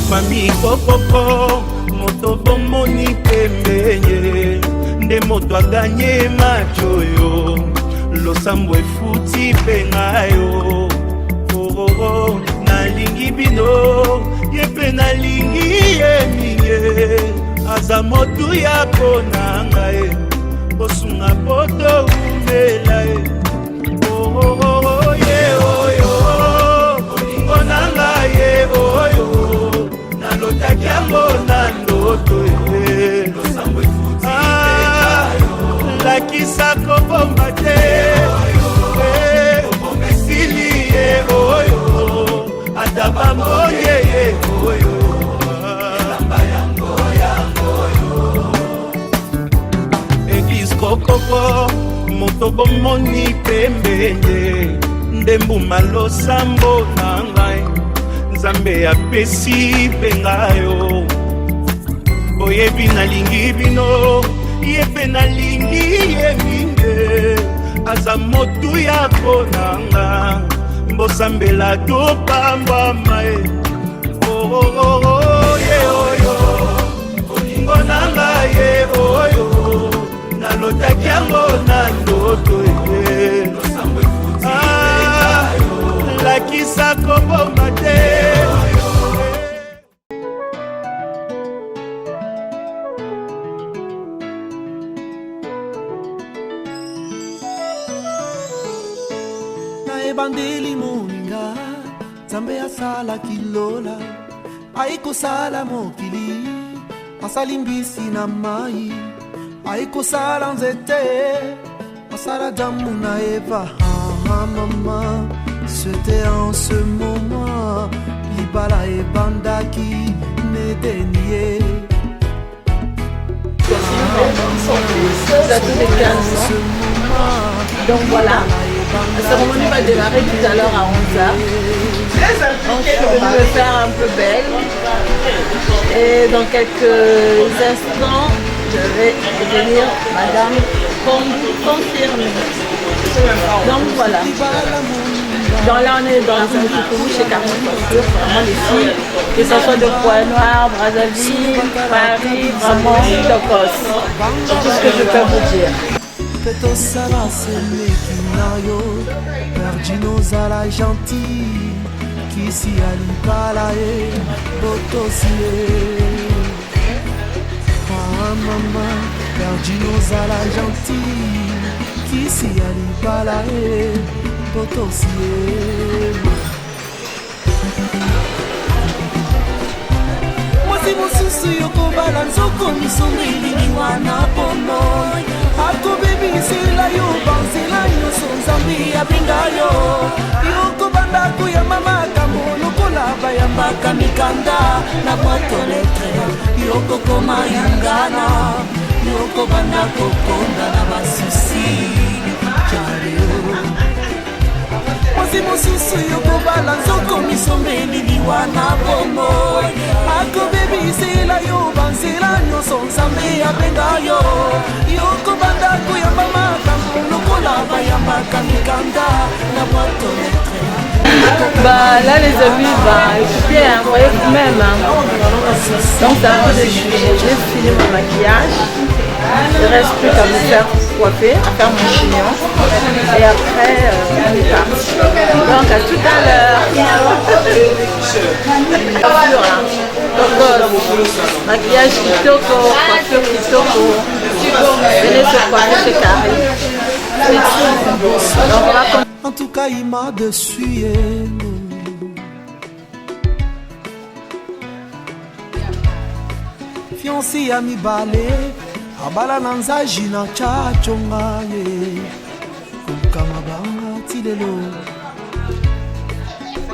Mami kokoko moto bomoni pembenye nde moto aganye machoyo losambo efuti pengayo nalingi bino yepe nalingi ye minge aza motu ya ponanga ye bosunga poto umela ye ye oyo olingo nanga ye oyo nalotaki yango na ndoto ye lakisa kobomba te esili ye oyo ata bambonye ye oyo elamba yango eglise kokoko moto bomoni pembende ndembuma losambo na ngai nzambe apesi pengayo boyebi nalingi bino ye mpe nalingi ye minge aza motu ya konanga mbosambela topambwama ye ye oyo olingo nanga ye oyo nalotaki yango na ndoto ye lakisa kobomba te ebandeli moninga nzambe asala kilola aikosala mokili asali mbisi na mai aikosala nzete asala damu na eva mama c'était en ce moment libala ebandaki nedenie donc voilà. La cérémonie va démarrer tout à l'heure à 11h. Donc je suis venue me faire un peu belle. Et dans quelques instants, je vais venir madame confirmer. Donc voilà. Donc là on est dans un coucou chez Carmen Coiffure, vraiment les filles, que ce soit de Pointe-Noire, Brazzaville, Paris, vraiment Tocos. C'est tout ce que je peux vous dire. petosala semeki na yo perdino zala gentil kisi alipala ye botosi ye mama perdino zala gentil kisi alipala ye botosi ye mwasi mosusu yokobala nzoko misomeli wana pono akobebisela yo banzela nyonso nzambe abenga yo yokobanda koyamba makambo lokola bayambaka mikanda na boîte aux lettres yokokoma yungana yokobanda kokonda na basusi jaleo mwasi mosusu yokobala nzoko misombeli liwana bomo akobebisela yo banzela nyonso nzambe abenga yo yokobanda koyamba makambo lokola bayambaka mikanda na boîte aux lettres. Bah là les amis, bah écoutez, vous voyez vous-même hein. Donc ça fait des sujets, j'ai fini mon maquillage. Il ne reste plus qu'à me faire coiffer, à faire mon chignon. Et après, on est parti. Donc à tout à l'heure. Maquillage kitoko, coiffure kitoko. Venez se coiffer chez Carré. Donc on va... En tout cas, il m'a dessus. Fiancé à mi balé, abala nanzaji na chachonga ye. Kukama banga tilelo.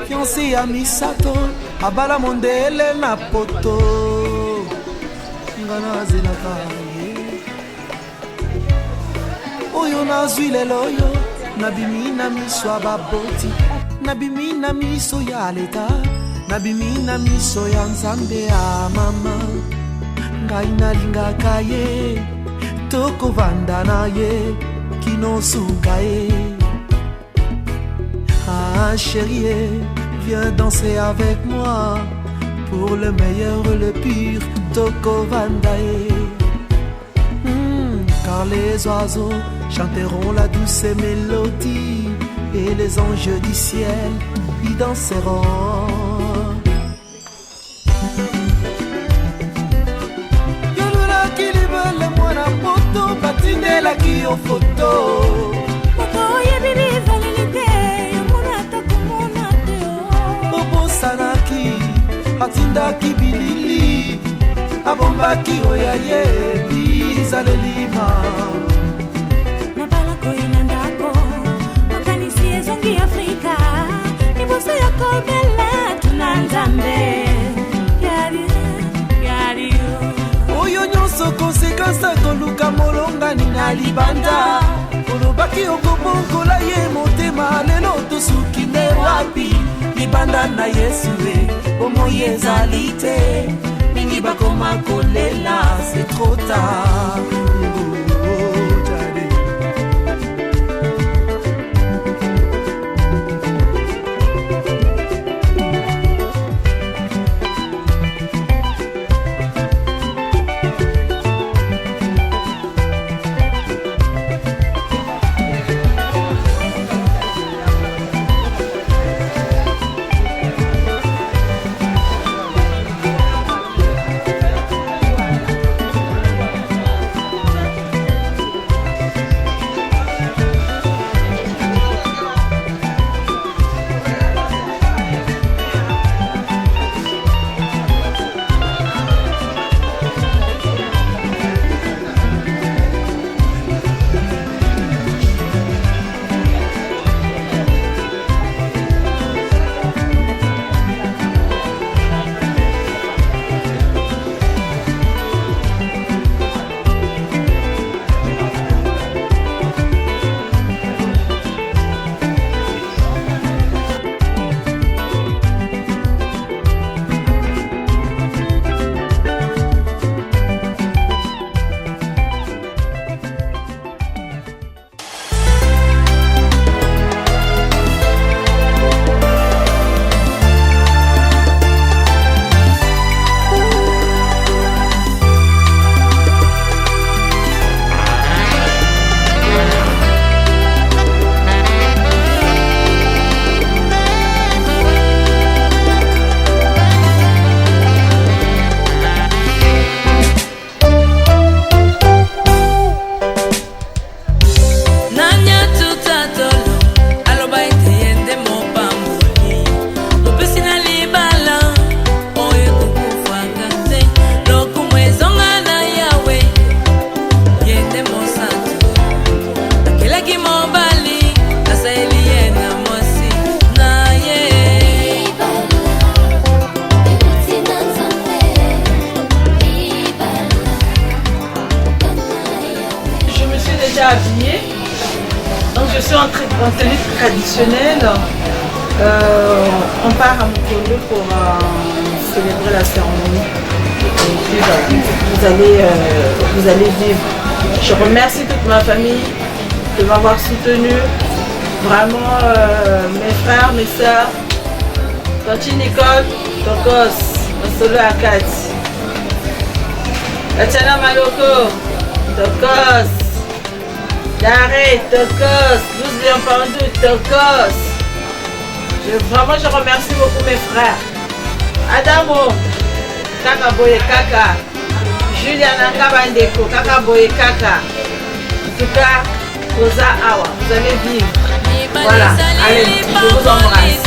Fiancé à mi sato, abala mondele na poto. Ngana zelaka ye. Oyo na zwile loyo. nabimi na miso ya baboti, nabimi na miso ya leta, nabimi na miso ya nzambe ya mama. Ngai nalingaka ye, tokovanda na ye, kinosuka ye. Ah chérie, viens danser avec moi, pour le meilleur, le pur, tokovanda ye. Car les oiseaux chanteront la douce mélodie, et les anges du ciel y danseront. Yolulaki libele mwana poto, batindelaki yo foto. Bobosanaki, atindaki bilili, abombaki oya ye, bizalelima. Nabalako inandako, makanisi ezongi Afrika, nibuso yako bela tunanzambe. Yari oyo nyonso konsekansa koluka molongani na libanda. Olobaki okobongola ye motema, lelo tosuki nde wapi? Libanda na Yesu bomoi ezali te, mingi bakoma kolela, c'est trop tard. Habillée. Donc je suis en tenue traditionnelle. On part à Mukolo pour célébrer la cérémonie. Et puis vous allez vivre. Je remercie toute ma famille de m'avoir soutenue. Vraiment mes frères, mes sœurs. Tonti Nicole, Tokos, Masolo Akati. Tatiana Maloko, Tokos. Daré, Tokos, 12 lions pendus, Tokos. Vraiment, je remercie beaucoup mes frères. Adamo, Kaka Boye Kaka. Juliana Kabandeko, Kaka Boye Kaka. En tout cas, Rosa Awa, vous allez vivre. Voilà, allez, je vous embrasse.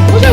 Vous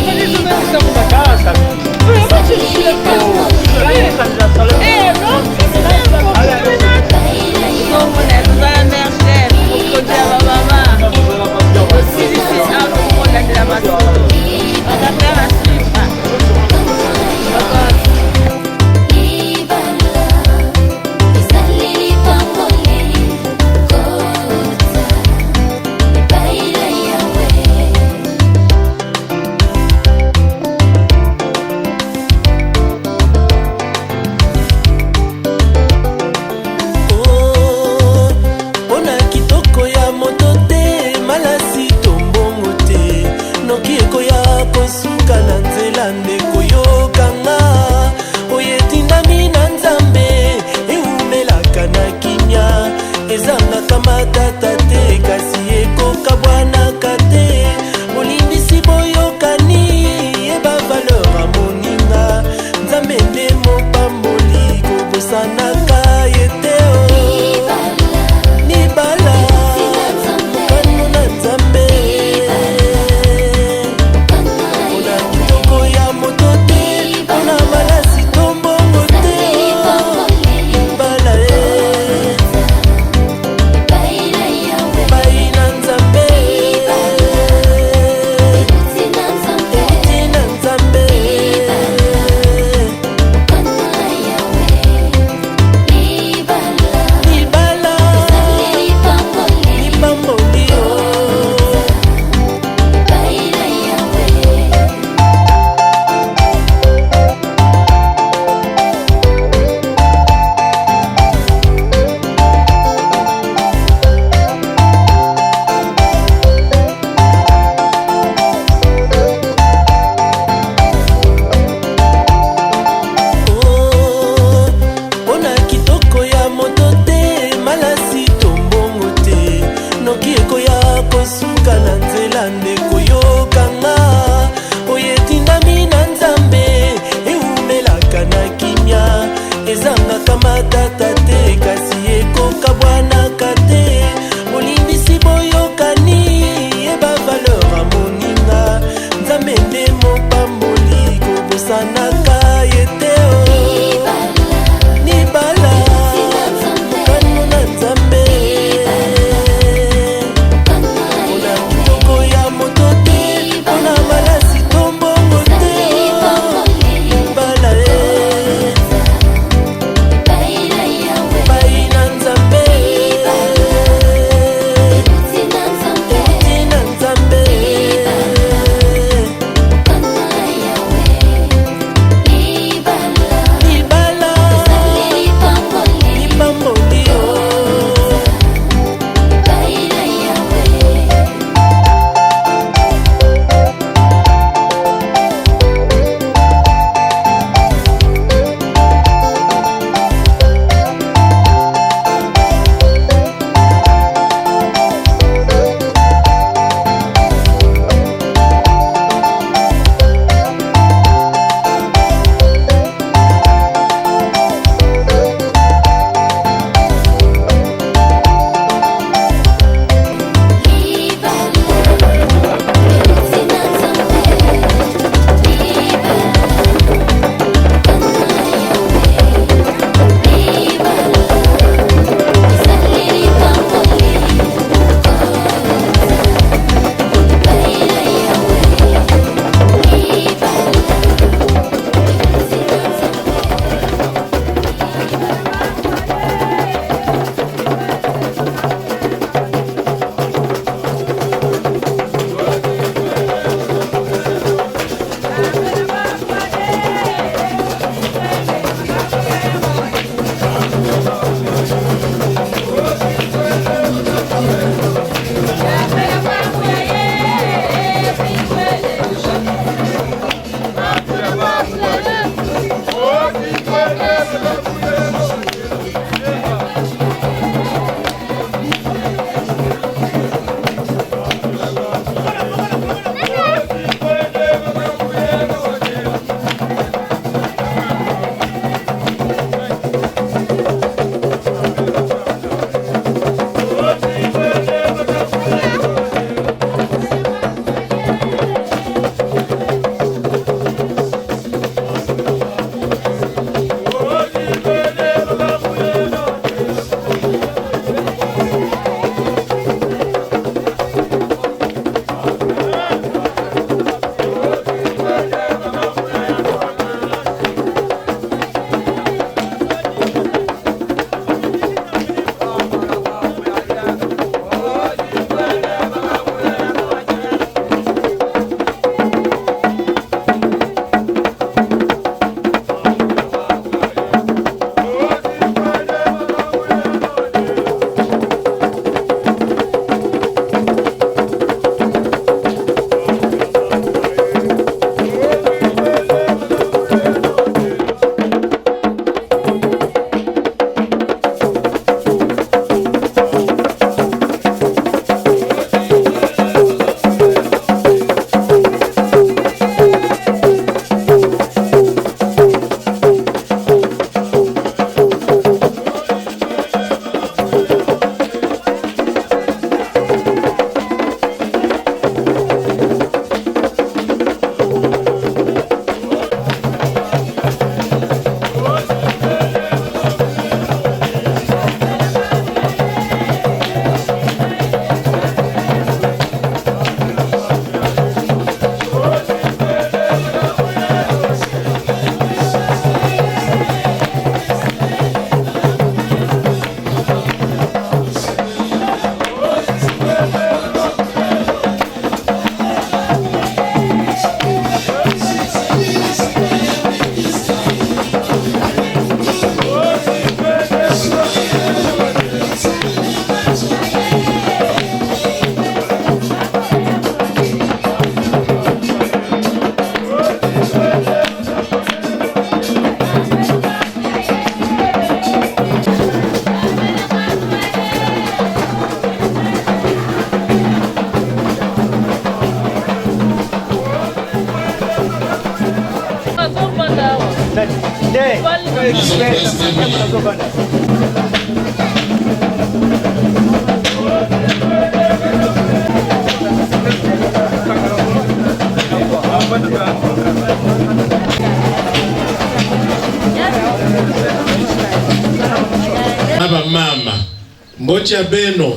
Mocha beno.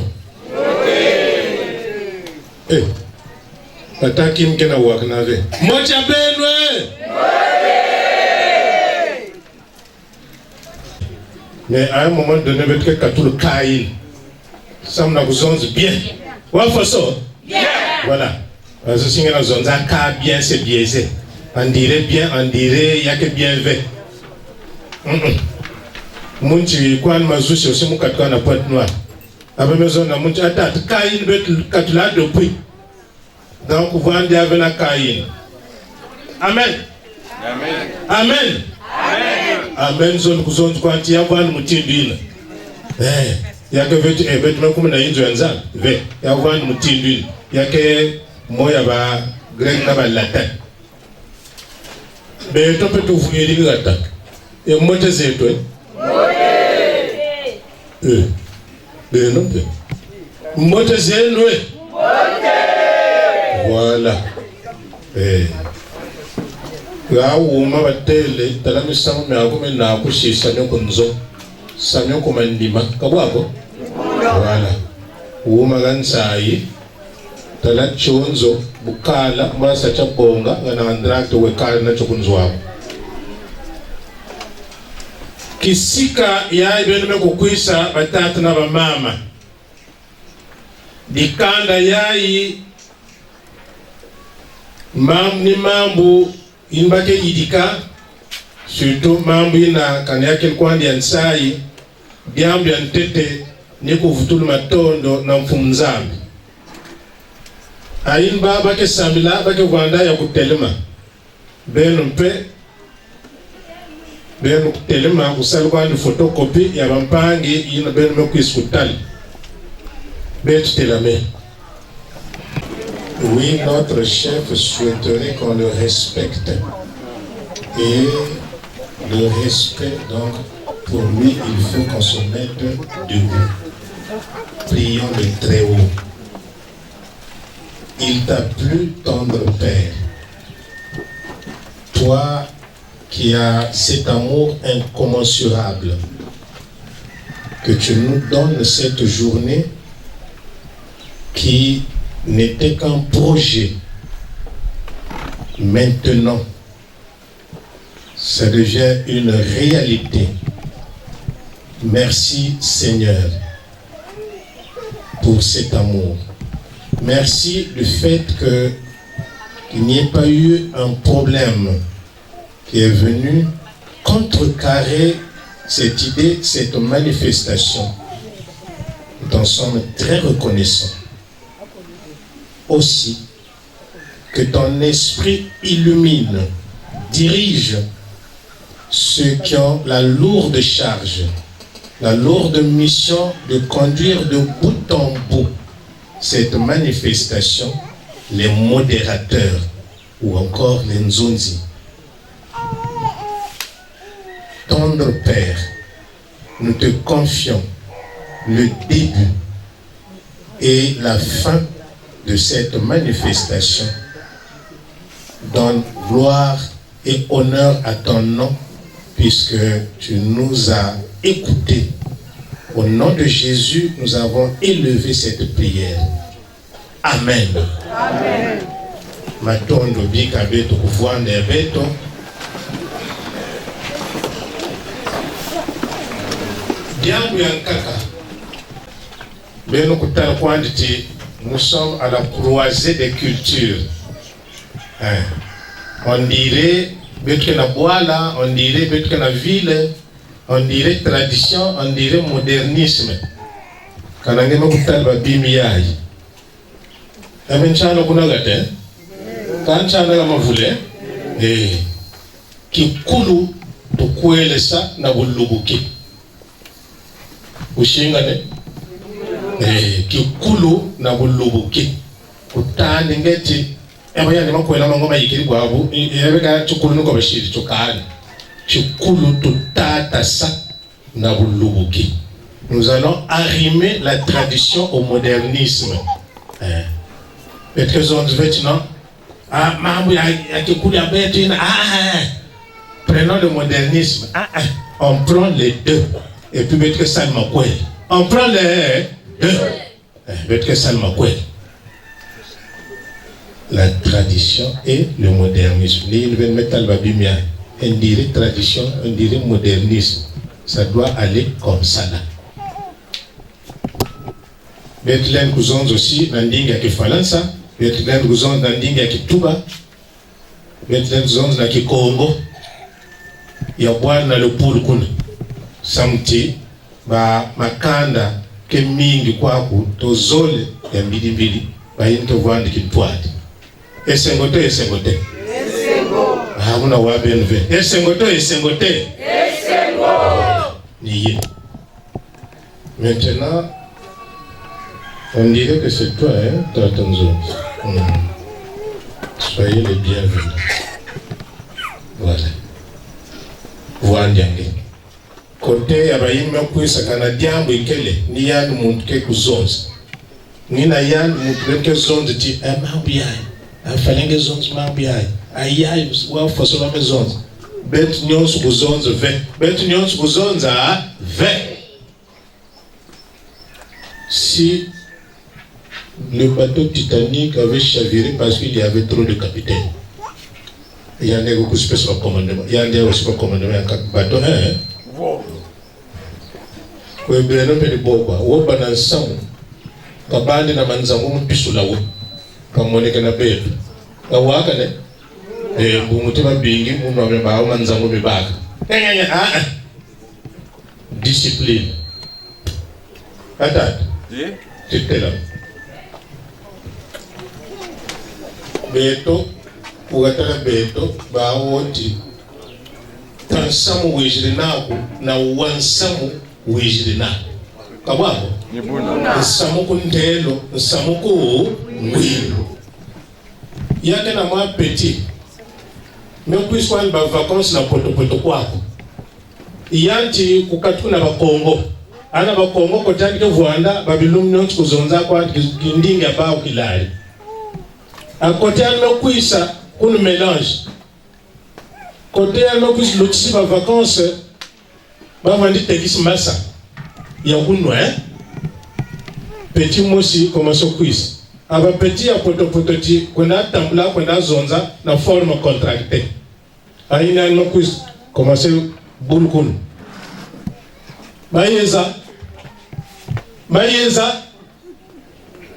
Ataki mkena wakanave. Mocha beno. Mais à un moment donné, vous avez tout le caïn. Ça m'a besoin bien. Voilà. Parce que si on a besoin de bien, c'est biaisé. On dirait bien, on dirait, il y a que bien fait. Munchi, quoi, ma zouche, aussi, mon caton na pointe noire. Avec maison, na munchi, attends, caïn, bet, catula depuis. Donc, vous vendez avec la caïn. Amen. Amen. Amen. Amen. Zone kuzonzi kwa tia vanu mutindwina. Yake vetu vetu mekume na inzo yanzal. Ya vanu mutindwina. Yake moya ba grek na ba latin. Be tope tu vuyeli gata. Ya moja zetu be non pe. Moja zenu Voilà. Uma batele talami samu me akume na akushi sanyo kunzo sanyo kumandima kabwako wala uma gansai talachonzo bukala masa chaponga ngana andrato wekala na chokunzo wako kisika ya ibene kukwisa batatu na bamama dikanda yai ni mambu Imbake yidika surtout mambo ina kanyake kwandi ansai diambu ya ntete niko vutulu matondo na mfumzambi aimba bake samila bake wanda ya kutelema benu mpe benu kutelema kusali kwandi fotokopi ya bampangi ina benu meku iskutali betu telame. Oui, notre chef souhaiterait qu'on le respecte. Et le respect, donc, pour lui, il faut qu'on se mette debout. Prions le très haut. Il t'a plu, tendre Père. Toi qui as cet amour incommensurable, que tu nous donnes cette journée qui n'était qu'un projet. Maintenant, ça devient une réalité. Merci Seigneur pour cet amour. Merci du fait qu'il n'y ait pas eu un problème qui est venu contrecarrer cette idée, cette manifestation. Nous en sommes très reconnaissants. Aussi, que ton esprit illumine, dirige ceux qui ont la lourde charge, la lourde mission de conduire de bout en bout cette manifestation, les modérateurs ou encore les nzonzi. Tendre Père, nous te confions le début et la fin de cette manifestation. Donne gloire et honneur à ton nom, puisque tu nous as écoutés. Au nom de Jésus, nous avons élevé cette prière. Amen. Amen. Matondo bika beto kufuande beto. Diambu yankaka. Beno kutala kwanditi. Nous sommes à la croisée des cultures. On dirait que la boala, on dirait que la ville, on dirait tradition, on dirait modernisme. Quand on a un bimiyai, amen chano kuna gate, quand chano kama vule, kikulu tukuele sa na bulubuki. Ushinga ne? Kikulu na bulubuki kutani ngeti ebayani makwela ngoma yikiri kwabu ebeka chukulu nuko bashiri chokani kikulu tutata sa na bulubuki. Nous allons arrimer la tradition au modernisme. Peut-être que on dit non mambo ya kikulu ya betu prenons le modernisme. On prend les deux et puis peut-être que ça makwela On prend les deux. La tradition et le modernisme. On dirait tradition, on dirait modernisme. Ça doit aller comme ça là. Betlen Kouzons aussi, Nandinga qui Falansa, Betlen Kouzons Nandinga qui Touba, Betlen Kouzons na ki Congo, Yabwana le Purkun, Samti, ba makanda ke mingi kwaku tozole ya mbili ba into vandi kitwadi esengote hamuna wa benve esengote niye. Maintenant on dirait que c'est toi, hein, Tatanzo. Soyez les bienvenus. Voilà. Voandiange. Côté Abayim Mekwisa Canadien, Bikele, Nian Muntke Kuzons. Nina Yan Muntke Zons dit, Mambiai, a Falenge Zons Mambiai, Ayai, well for Sola Maisons. Bet Nyons Kuzons ve, Bet Nyons Kuzons a ve. Si le bateau Titanic avait chaviré parce qu'il y avait trop de capitaines. Il y a des beaucoup de commandement. Il y a des aussi commandement un bateau. Kwa beno pe boba, wo banansamu. Kabandi na manzangu mpisula wo. Kamoneka na betu. Kawaka ne. Bumutima bingi munwa meba manzangu mebaka. Discipline. Atat. Titela. Beto, ugataka beto, baawoti tansamu wijirinaku na wansamu wijirinaku. Kabwabo? Nsamuku ntelo, nsamuku wilu. Yake na mwa petit. Mekwiswa ba vacances na poto kwako. Iyanti kukatukuna bakongo. Ana bakongo kotaki to Rwanda babilumno kuzonza kwa kindinga ba ukilali. À côté de nos cuisses, on mélange. Côté de nos cuisses, l'autre si ma vacances, ma vendit tegis massa. Il y a un noir. Petit moi aussi commence au cuisse. Avec petit à pototi, qu'on a tambla, qu'on a zonza, na forme contractée. Aïe na nos cuisses commence boulkoun. Maïeza.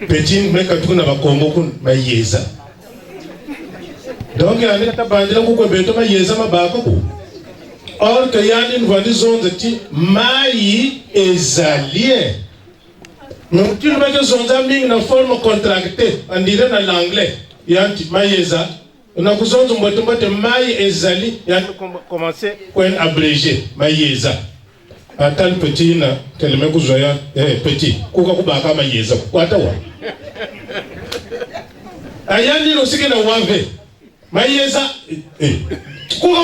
Petit mec a tout na bakongo kun maïeza. Donc il y a un tabandela kuko beto maïeza mabako ko. Or que yani nous vendons zone ti maï ezalie. Donc tu vas que zone zaming na forme contractée on dirait dans l'anglais. Yanti maïeza. On a besoin de mbote maï ezali yani commencer quoi abrégé maïeza. Atal petit na keleme kuzoya petit kuka kubaka maïeza kwata wa. Ayandi no sike na wave. Maïeza kuka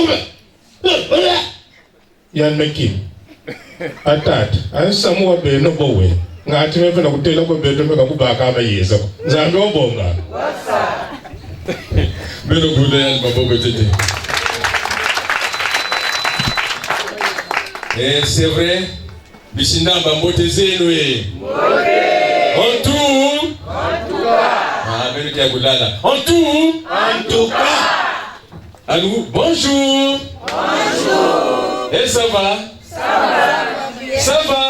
yan meki. Atat ansamu wa be no bowe. Ngati mefe na kutela ko beto meka kubaka maïeza. Nzambe obonga. Wasa. Beno gude yan maboko tete. Et c'est vrai, Bishinda Bambote Zenoé. En tout. Ah, mais le Kiagoulala. En tout cas. À nous, bonjour. Et ça va? Ça va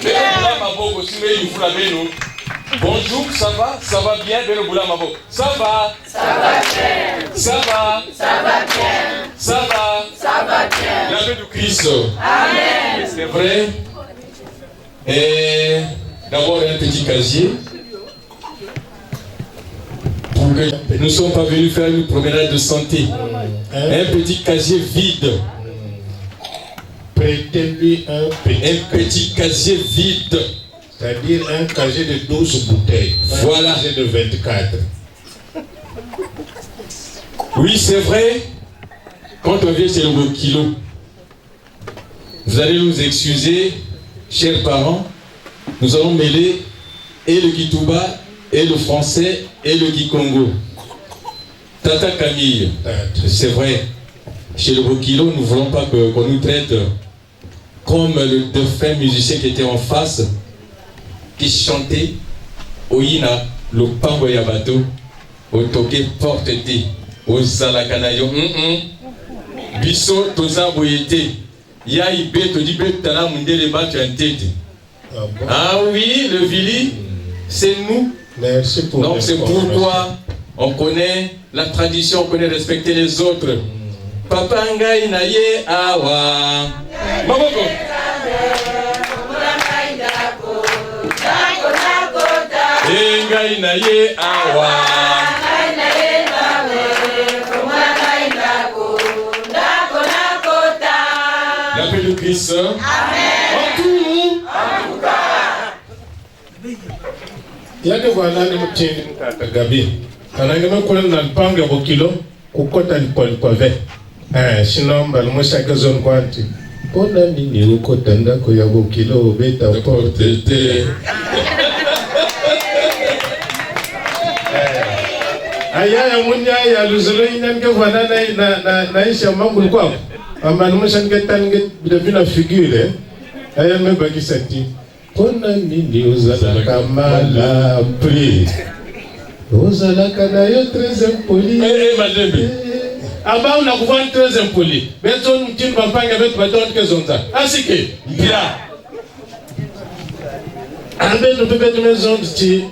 bien. Bonjour, ça va bien, Beno Boula Mabo. Ça va bien. La paix du Christ. Amen. C'est vrai. Et d'abord un petit casier. Nous ne sommes pas venus faire une promenade de santé. Un petit casier vide. Prêtez-lui un petit casier vide. C'est-à-dire un casier de 12 bouteilles. Voilà. Un casier de 24. Oui, c'est vrai. Quand on vient chez le kilo, vous allez nous excuser, chers parents, nous allons mêler et le Kituba, et le français, et le Kikongo. Tata Camille, c'est vrai, chez le kilo, nous ne voulons pas qu'on nous traite comme le défunt musicien qui était en face, qui chantait Oina, le pango yabato, au toke porte te, au zalakanayo, biso toza boyete, ya ibe to di be tala mundele batu en tête. Ah oui, le Vili, c'est nous. Merci pour donc c'est pourquoi on connaît la tradition, on connaît respecter les autres. Papa ngai na ye awa. Maboko. Ngai na ye awa. L'appel de Christ. Amen. Yake bwana ni mtindi mtata gabi. Anangema kule na mpango ya kilo kukota kwa ve. Sinomba lumwesaka zone kwanti. Pona nini ukota ndako ya kilo beta porte te. Aya munya ya luzolo inange bwana na isha mambo kwa. Ama lumwesaka tange bila figure. Aya mbaki senti. Pona nini uzalaka mala pri. Uzalaka na yo très impoli. Madembe. Aba unakuwa très impoli. Beto mtini bampanga beto baton kezonza. Asike. Bia. Abe no pepe maison ti.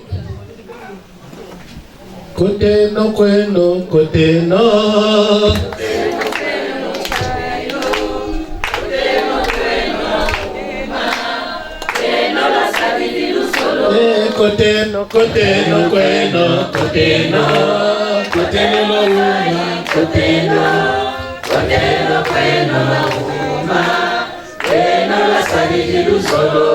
Kote no kweno, kote no. Kote no kweno, kote no uma, kote no kweno uma, kweno la sabiti lusolo.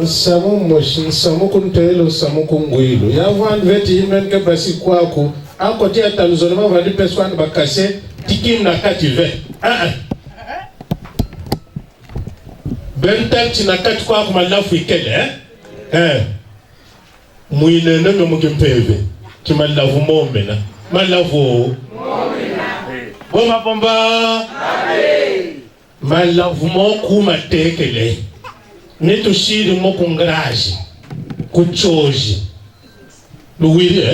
Nsamu kuntelo, nsamu kungwilo. Ya van veti imen ke basi kwako. Ako tia taluzolo ma vadi peswan bakase tikim na kati ve. Bental tina kati kwako malafu ikele Mwine nanga mkimpeve kima lavu momena malavu Boma pomba malavu moku matekele neto shiri moku ngraji kuchoji luwiri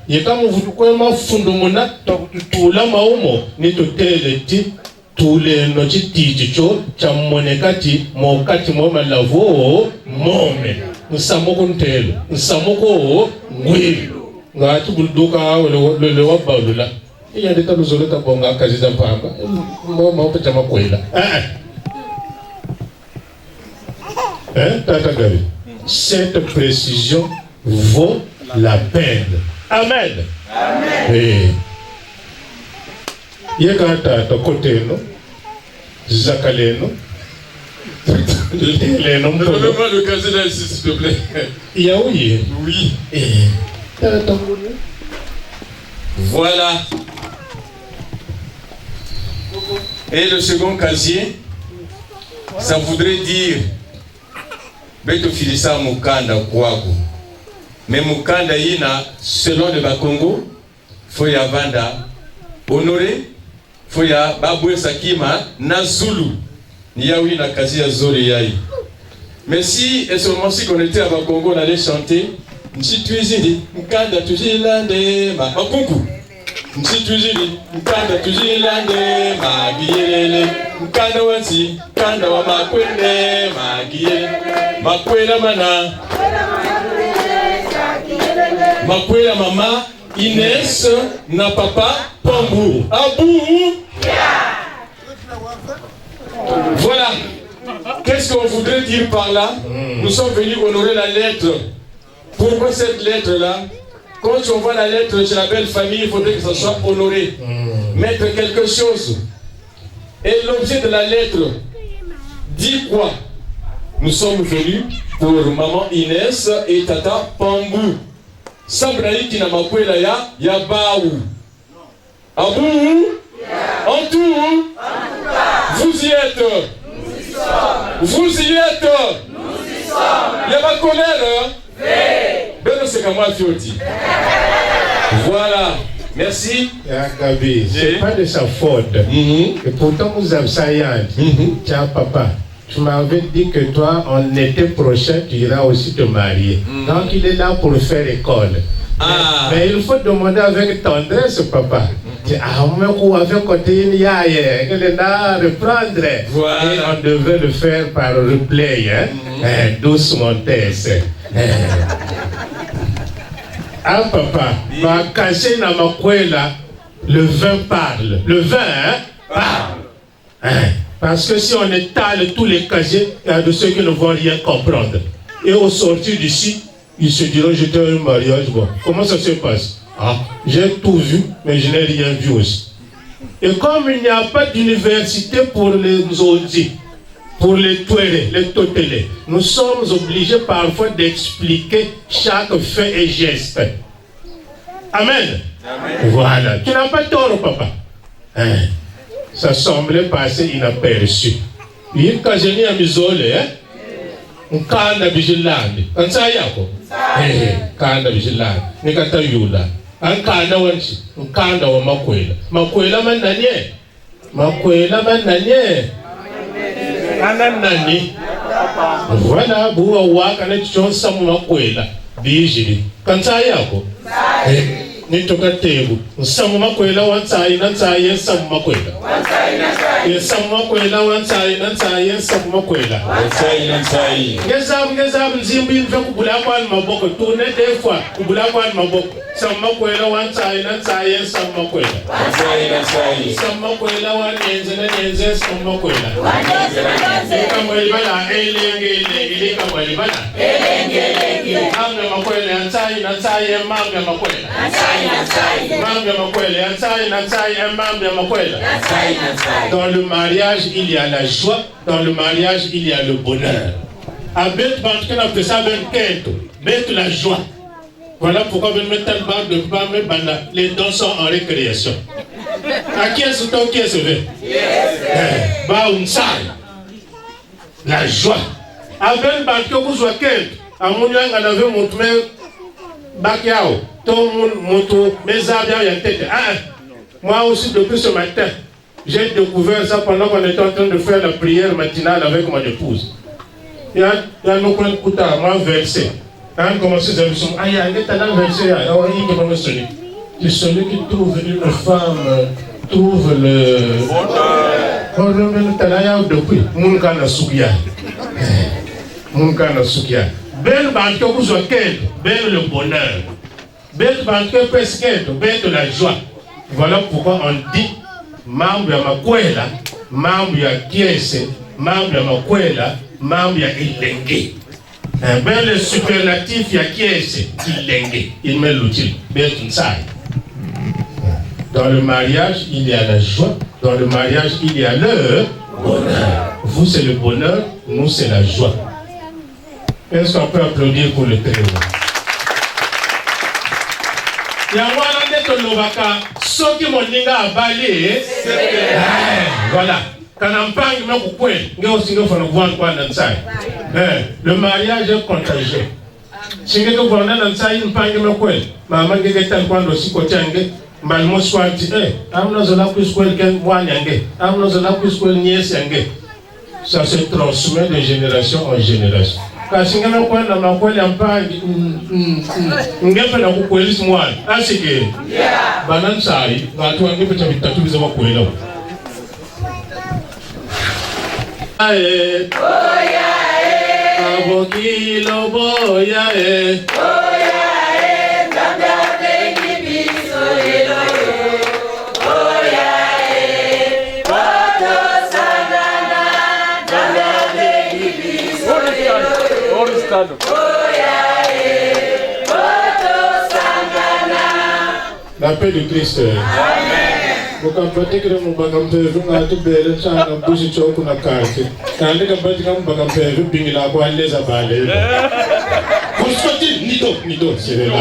yeka muvutukwe mafundu muna tutula maumo neto tele ti tule no chitiji cho cha monekati mokati mo malavu momena Nsamoko ntelo, nsamoko ngwilo. Ngati bulduka le wabalula. Iya ndeta luzoleta bonga kazi za mpamba. Mboma opeta makwela. Tata Gabi. Cette précision vaut la peine. Amen. Amen. Yeka tata koteno. Zakaleno. Donne-moi le casier là ici, s'il te plaît. Yaouye. Oui. Voilà. Et le second casier, ça voudrait dire Beto Filisa Mukanda Kouakou. Mais Mukanda Yina, selon le Bakongo, faut y avanda honoré, faut y baboué Sakima, Nazulu. Niaoui na kazi ya zori yai. Mais si et seulement si qu'on était à Bakongo, on allait chanter Nchitwizili, Nkanda tujilande, Makunku. Nchitwizili, Nkanda tujilande, Magiyele. Nkanda wansi, Nkanda wa makwele, Magiyele. Makwela mana. Makwela mama, Inès, na papa, Pambou. Abou. Voilà. Qu'est-ce qu'on voudrait dire par là? Nous sommes venus honorer la lettre. Pourquoi cette lettre-là? Quand on voit la lettre chez la belle famille, il faudrait que ça soit honoré. Mettre quelque chose. Et l'objet de la lettre dit quoi? Nous sommes venus pour maman Inès et tata Pambou. Sambraï qui n'a pas pris la ya baou. Abou? En tout? Vous y êtes. Vous y êtes. Il n'y a pas de colère. Ben c'est comme moi, Fioti. Voilà. Merci. Gabi, c'est pas de sa faute. Et pourtant, vous avez ça, tiens, papa, tu m'avais dit que toi, en été prochain, tu iras aussi te marier. Donc, il est là pour faire école. Mais il faut demander avec tendresse, papa. Avec côté il est là à reprendre. Voilà. Et on devait le faire par replay. Doucement, papa, ma caché na makwela, le vin parle. Le vin, parle. Parce que si on étale tous les casiers, il y a de ceux qui ne vont rien comprendre. Et au sortir d'ici, ils se diront, j'étais à un mariage. Bon. Comment ça se passe? J'ai tout vu, mais je n'ai rien vu aussi. Et comme il n'y a pas d'université pour les Zodi, pour les Touérés, les Totelés, nous sommes obligés parfois d'expliquer chaque fait et geste. Amen. Amen. Voilà. Tu n'as pas tort, papa. Ça semblait passer inaperçu. Il y a un casanier à Mizole, un kanda vigilante. Un sayako. Kanda vigilante. Nikata yula. Un kanda wanchi. Un kanda wa makwela. Makwela mananye. Makwela mananye. Ananani. Voilà, buwa waka na chonsa mu makwela. Bijili. Kansayako. Nitoka tebu. Nsamu makwela wansai na nsai nsamu makwela. Nsamu makwela wansai na nsai nsamu makwela. Wansai na nsai. Ngezam nzimbi nfe kubula kwa maboko tune defwa kubula kwa maboko. Nsamu makwela wansai na nsai nsamu makwela. Wansai na nsai. Nsamu makwela wanenze na nenze nsamu makwela. Wanenze na nenze. Kama ilibala elenge kama ilibala. Elenge. Mambe makwela nsai na nsai mambe makwela. Dans le mariage, il y a la joie. Dans le mariage, il y a le bonheur. À Beth Banque, on appelle ça Beth la joie. Voilà pourquoi on met telle barre de femme, les dons sont en récréation. À qui est-ce que qui est ce verre? La joie. À Beth Banque, vous voyez à mon young, on avait mon Bakiao, tout le monde, moto, mes avions, y a tête. Moi aussi, depuis ce matin, j'ai découvert ça pendant qu'on était en train de faire la prière matinale avec mon épouse. Il y a nos collègues Kouta, moi, versé. Quand on commence à dire, il y a un talent versé, c'est celui qui trouve une femme, trouve le. On remet le talent depuis. Moukana Soukia. Moukana Soukia. Belle banque vous occupe, belle le bonheur. Belle banque presque, belle la joie. Voilà pourquoi on dit membre ya makwela, membre ya kiese, membre ya makwela, membre ya ilenge. Belle superlatif ya kiese, ilenge. Il met l'outil, belle inside. Dans le mariage, il y a la joie. Dans le mariage, il y a le bonheur. Vous, c'est le bonheur, nous, c'est la joie. Est-ce qu'on peut applaudir pour le trio? Voilà. Le mariage est contagieux. Si vous avez un maman qui est en train de se cotinger, malmo swati, amna zola kuskol ken wanyange, amna zola kuskol niesyange. Ça se transmet de génération en génération. Kasi ngana kwenda na kweli ampangi ngepe na kukweli simwani asike banansari watu wangepe cha vitatu biza makwela boya abokilo boya ndanda bengi biso elo boya wato sanana ndanda bengi biso elo. La paix de Christ. Amen. Vous comprenez que nous avons fait un peu de temps à bouger sur la carte. Quand nous avons fait un peu de temps à les avaler. Vous sortez, Nido, c'est là.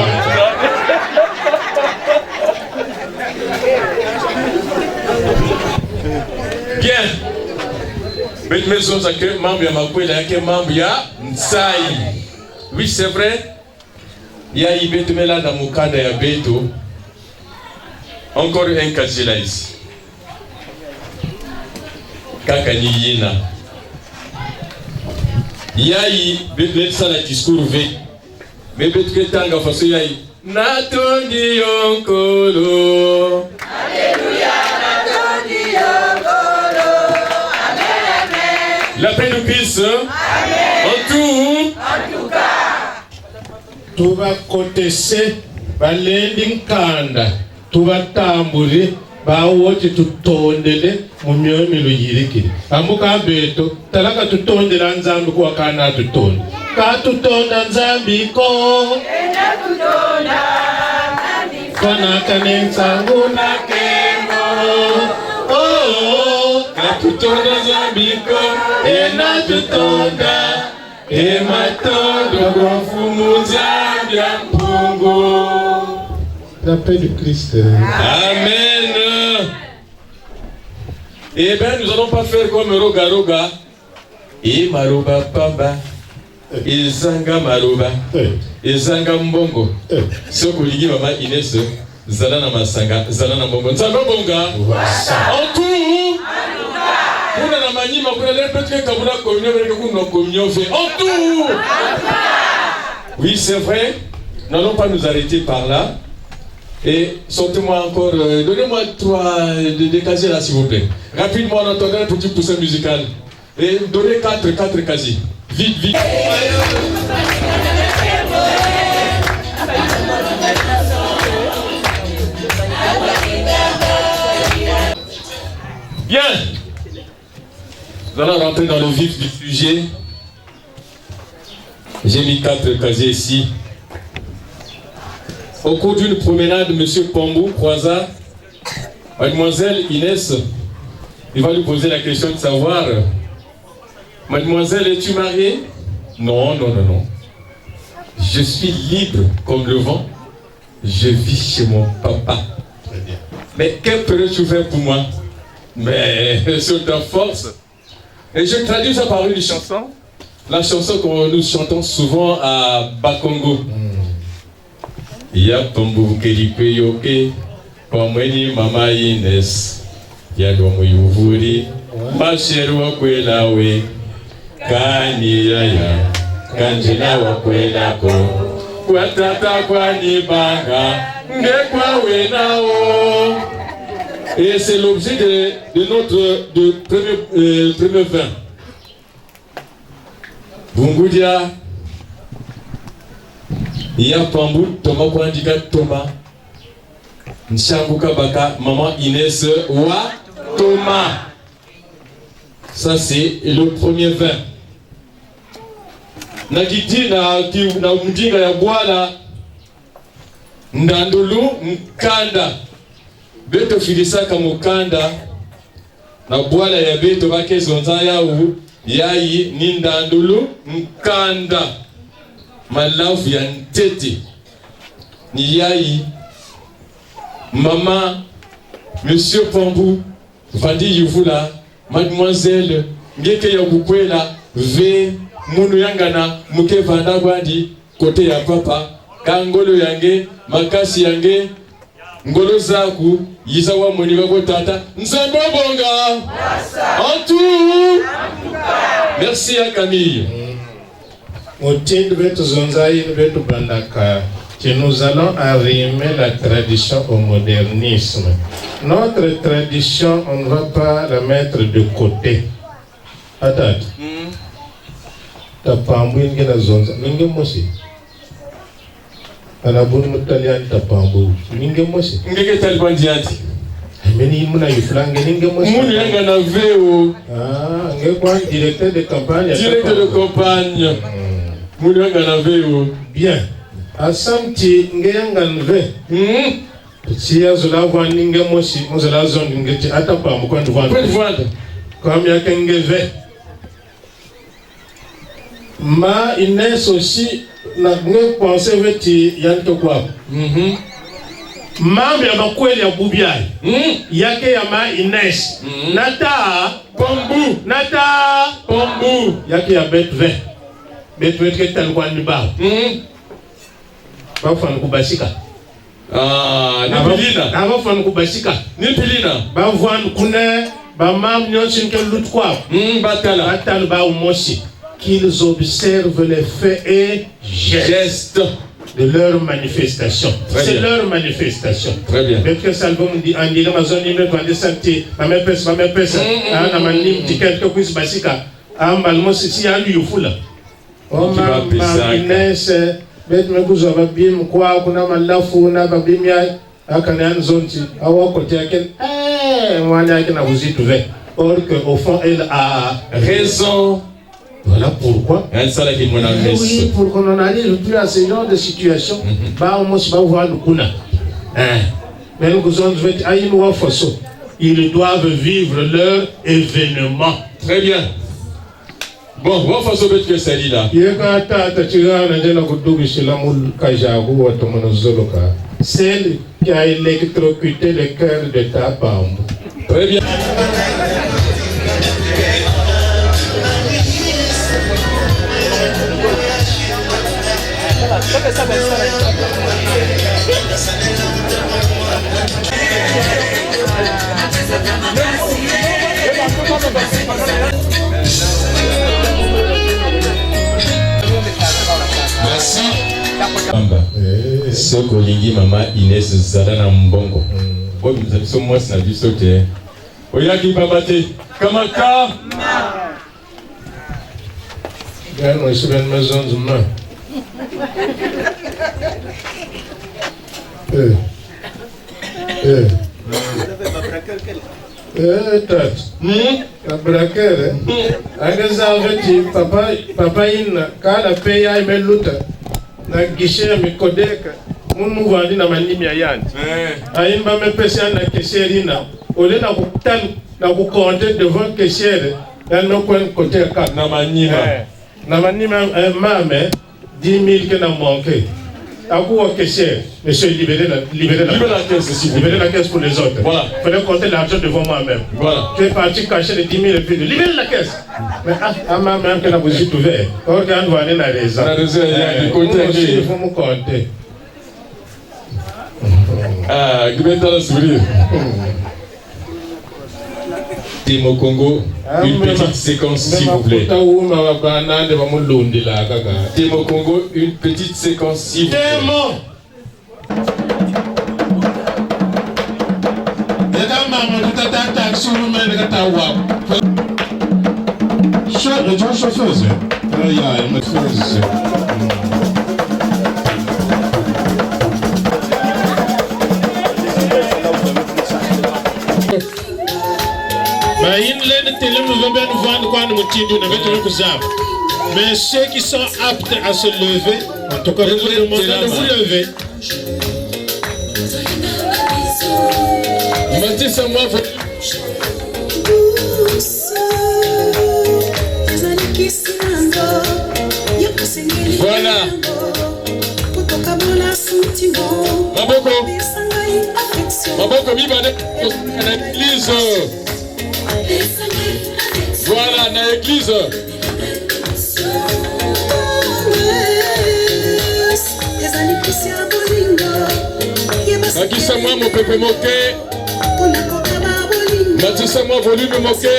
Bien. Belle maison, ça que membre ya makwela, que membre ya Nsai. Oui, c'est vrai. Il y a Ibeto Mela dans Mukanda ya Beto. Encore un casier là ici. Kakani yina. Yai bebe sala discours ve. Bebe tanga faso yai. Natondi yonkolo. Alléluia, natondi yonkolo. Amen, amen. La paix du Christ. Amen. En tout cas. Tuba kotese balendi nkanda. Tuba tamburi bawote tutondele mu myomilo yiriki. Amuka beto talaka tutondela nzambi kwa kana tutonde. Ka tutonda nzambi ko. Ena tutonda nzambi. Kona kanenza nguna kemo. Oh, ka tutonda nzambi ko. Ena tutonda. Ema tondo kwa fumu nzambi ya mpungu. La paix du Christ. Amen. Eh bien, nous n'allons pas faire comme Roga Roga. Et Maroba Pamba. Et Zanga Maroba. Et Zanga Mbongo. Ce que dit Maman Inès, Zalana Masanga, Zalana Mbongo. Zanga Bonga. En tout. Kuna na manyima kuna le peut-être que kabula communion avec kuna communion fait. En tout. Oui, c'est vrai. Nous n'allons pas nous arrêter par là. Et sortez-moi encore, donnez-moi 3 des casiers là s'il vous plaît. Rapidement, on entendra un petit poussin musical. Et donnez 4 casiers. Vite, vite. Bien. Nous allons rentrer dans le vif du sujet. J'ai mis 4 casiers ici. Au cours d'une promenade, M. Pambou croisa Mademoiselle Inès. Il va lui poser la question de savoir: Mademoiselle, es-tu mariée? Non, non, non, non. Je suis libre comme le vent. Je vis chez mon papa. Très bien. Mais que peux-tu faire pour moi? Mais sur ta force. Et je traduis ça par une chanson. La chanson que nous chantons souvent à Bakongo. Ya Pambu Keripe Yoke, Pamweni Mama Ines, Ya Domo Yuvuri, Basheru Wakwelawe, Kani Yaya, Kanjina Wakwelako, Kwatata Kwani Banga, Ngekwa Wenao. Et c'est l'objet de notre premier vin. Bungudia. Ya Pambu, Thomas Kwandika Thomas. Nshanguka Baka, Maman Inès Wa Thomas. Ça c'est le premier vin. Nakiti na mjinga ya bwana Ndandulu Mkanda. Beto filisaka Mukanda. Na bwana ya beto bake zonza yau. Yayi ni Ndandulu Mkanda. Malafu ya ntete ni yayi maman Monsieur Pambou Vandi Yuvula Mademoiselle ngeke ya kukwela ve munu yangana muke vanda gwandi kote ya papa kangolo yange makasi yange ngolo zaku yisawa muni bako tata nzambo bonga en tout. Merci à Camille. Que nous allons arrimer la tradition au modernisme. Notre tradition, on ne va pas la mettre de côté. Attends. Tapambu inge na zonza. Ninge mosi. Anabuni mutaliani tapambu. Ninge mosi. Ninge talibandi ati. Meni muna yuflange ninge mosi. Muni yanga na veo. Ah, nge kwa directeur de campagne. Directeur de campagne. Muni yanga na veo. Bien. Asamti ngeyanga nve. Siya zula kwa ninge mosi. Muzala zondi ngeti atapambu kwa nduvanda. Kwa nduvanda. Kwa miaka ngeve. Ma Inès aussi na ne pensé veti yanto kwa. Mambe ya makweli ya bubiai. Yake ya ma Inès. Nata Pambu. Nata Pambu. Yake ya betve. Betve kete alikuwa nibao. Bafana kubasika. Ah, Nipilina. Avant kubashika. Nipilina. Ba voan kune ba mam nyonsin ke lut kwa. Batala. Batala ba umosi. Qu'ils observent les faits et gestes de leur manifestation. C'est leur manifestation. Très bien. Mais que Salvo me dit, Andy, la zone il me doit descendre. Ma mère pèse. Ah, ma nim, tu quelque chose basika. Ah, malmo si à lui au fou là. Oh, ma Inès, bête me vous avez bien quoi, qu'on a mal la fou, on a pas bien miaille. Ah, quand on zone, ah, ouais, côté à quel. Moi, on a qu'un vous y trouver. Or que au fond, elle a raison. Voilà pourquoi. Oui, pour qu'on en arrive plus à ce genre de situation, ils doivent vivre leur événement. Très bien. Bon, on va faire ce que c'est là. Celle qui a électrocuté le cœur de ta bande. Très bien. Merci. Soko lingi mama Inès zala na mbongo. Oyo mzabiso mwasi na biso te. Oyaki babate kamaka. Gano isiben maison zuma. Tat. La braqueur. Agaza avec papa ina kala peya imeluta. Na gishe mikodeka. Munu vandi na manimi ya yandi. Aimba mepesa na kesherina. Ole na kutana na kukonte devant keshere. Ya no côté ka na manima. Na manima mame 10 000 que n'a manqué. À quoi kesher, monsieur libérez la caisse, s'il vous plaît. Libérez la caisse pour les autres. Voilà. Il fallait compter l'argent devant moi-même. Voilà. Tu es parti cacher les 10 000 et puis de libérer la caisse. Mais à ma-même que la vous y trouvez. Regarde, vous allez la raison. La raison, il y a du côté. Il faut me compter. Ah, tu vas dans le sourire. Timo Congo, une petite séquence s'il vous plaît. Timo Congo, une petite séquence s'il vous plaît. Mais ceux qui sont aptes à se lever, en tout cas, je vous demande de vous lever. Voilà. Maboko mibale na église. Voilà, na église. Nakisa moi mon pepe moke. Nakisa moi volume moke.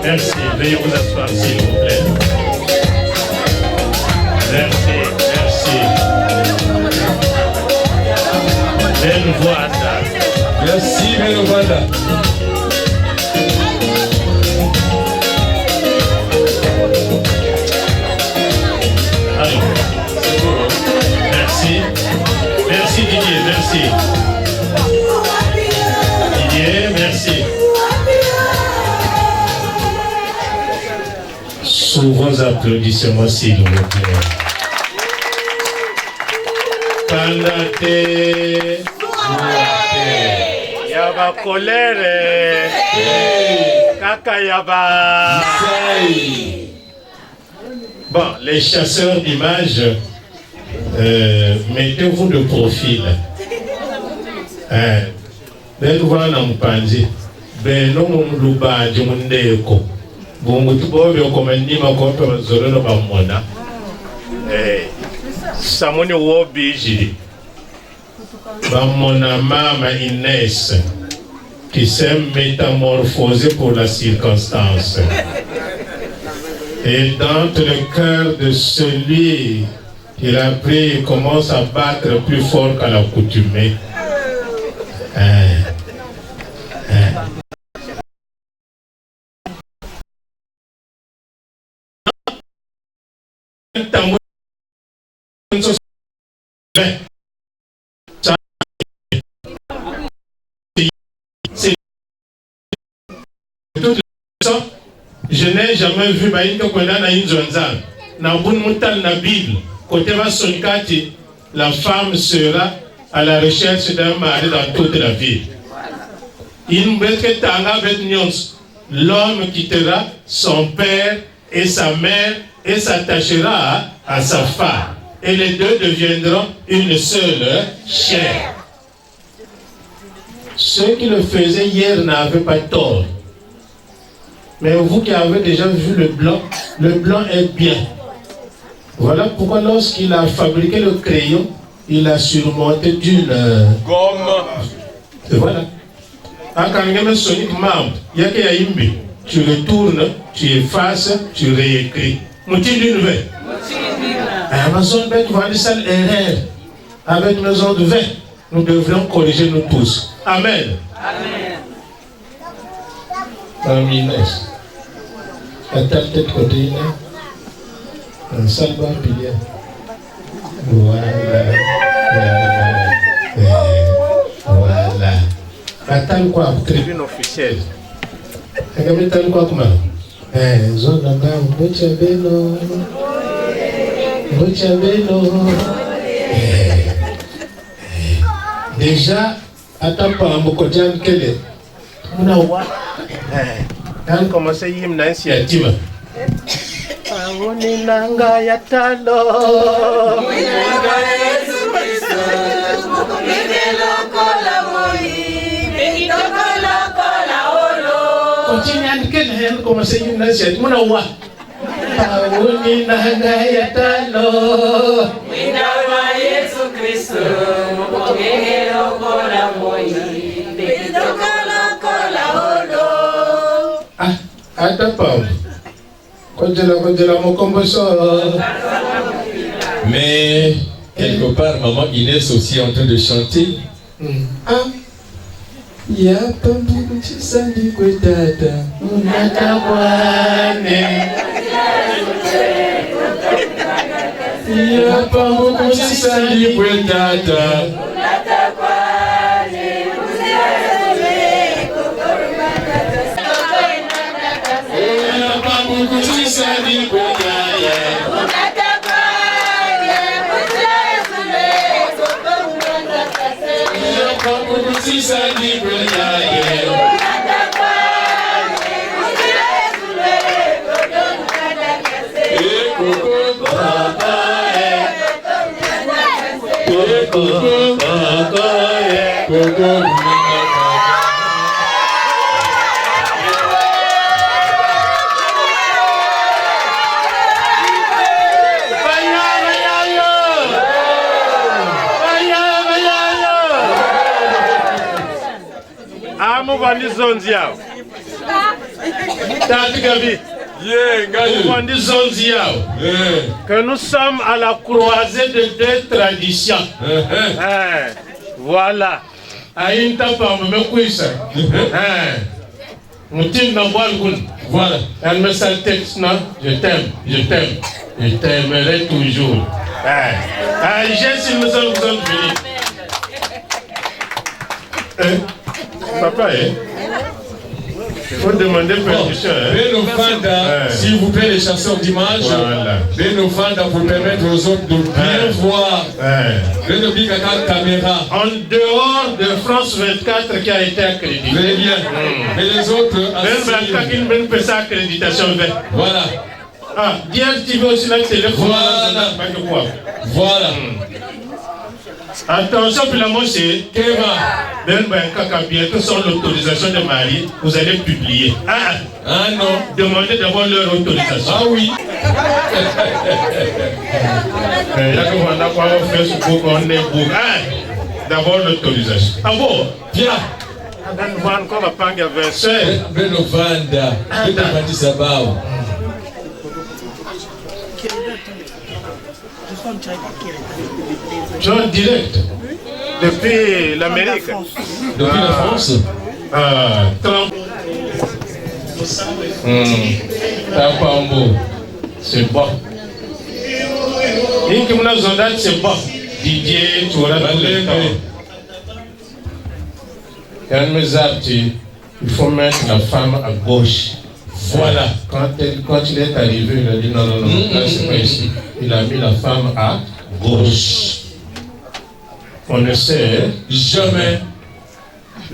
Merci, veuillez vous asseoir s'il vous plaît. Merci. Belle voix, Anna. Merci, belle voix. Merci Didier, merci. Didier, merci. Sous vos applaudissements, s'il vous plaît. Pandate. Yaba colère. Kaka yaba. Bon, les chasseurs d'images, mettez-vous de profil. Ben voilà mpanzi. Ben non muluba jumundeko. Bungu bobe okomandima kompe zololo bamona. Samoni wobiji. Bamona mama Inès qui s'est métamorphosée pour la circonstance. Et dans le cœur de celui qui l'a pris, il commence à battre plus fort qu'à l'accoutumée. Je n'ai jamais vu Baïnka Kwenda na Inzonzan. Na Bunmutal na Bible. Côté Sonkati, la femme sera à la recherche d'un mari dans toute la ville. L'homme quittera son père et sa mère et s'attachera à sa femme. Et les deux deviendront une seule chair. Ceux qui le faisaient hier n'avaient pas tort. Mais vous qui avez déjà vu le blanc est bien. Voilà pourquoi lorsqu'il a fabriqué le crayon, il a surmonté d'une gomme. Et voilà. Tu retournes, tu effaces, tu réécris. Amazon va voir une seule erreur. Avec maison de vin, nous devrions corriger nous tous. Amen. Amen. À ta tête côté, un salva pilier. Voilà. Attends quoi, tribune officielle. Attends quoi, comment? Zone là-bas, déjà, attends pas, mon côté, quel est? Quand commence à y avoir initiative. Pangoni nanga ya talo. Nanga Yesu Kristo. Mukubele kola moi. Benito kola olo. Continue à dire que commence à y avoir initiative. Mona wa. Pangoni nanga ya talo. Nanga Yesu Kristo. Mukubele kola moi. Benito kola olo. Attends, mais quelque part, maman Inès aussi est en train de chanter. Ya pambuku chisandi kwetata unatakwane ya pambuku chisandi kwetata que nous sommes à la croisée de deux traditions. Voilà. Voilà. Elle me sale texte, non? Je t'aime, je t'aime, je t'aimerai toujours. J'ai si nous sommes venus. Papa, il faut demander permission. Benofanda, s'il vous plaît, les chasseurs d'images. Voilà. Benofanda pour permettre aux autres de bien voir. Caméra. En dehors de France 24 qui a été accrédité. Très bien. Et les autres. Même ça accréditation. Voilà. Ah, DSTV aussi là, téléphone. Voilà. Attention, puis la moche, Keva, bientôt sans l'autorisation de Marie, vous allez publier. Ah non, demandez d'abord leur autorisation. Ah oui. D'abord l'autorisation. Ah bon? Bien. Benovanda, John direct. Depuis l'Amérique. Depuis la France. Trump. C'est bon. C'est bon. Didier, tu auras tout le temps. Il faut mettre la femme à gauche. Voilà. Quand il est arrivé, il a dit non, là c'est pas ici. Il a mis la femme à gauche. On ne sait jamais.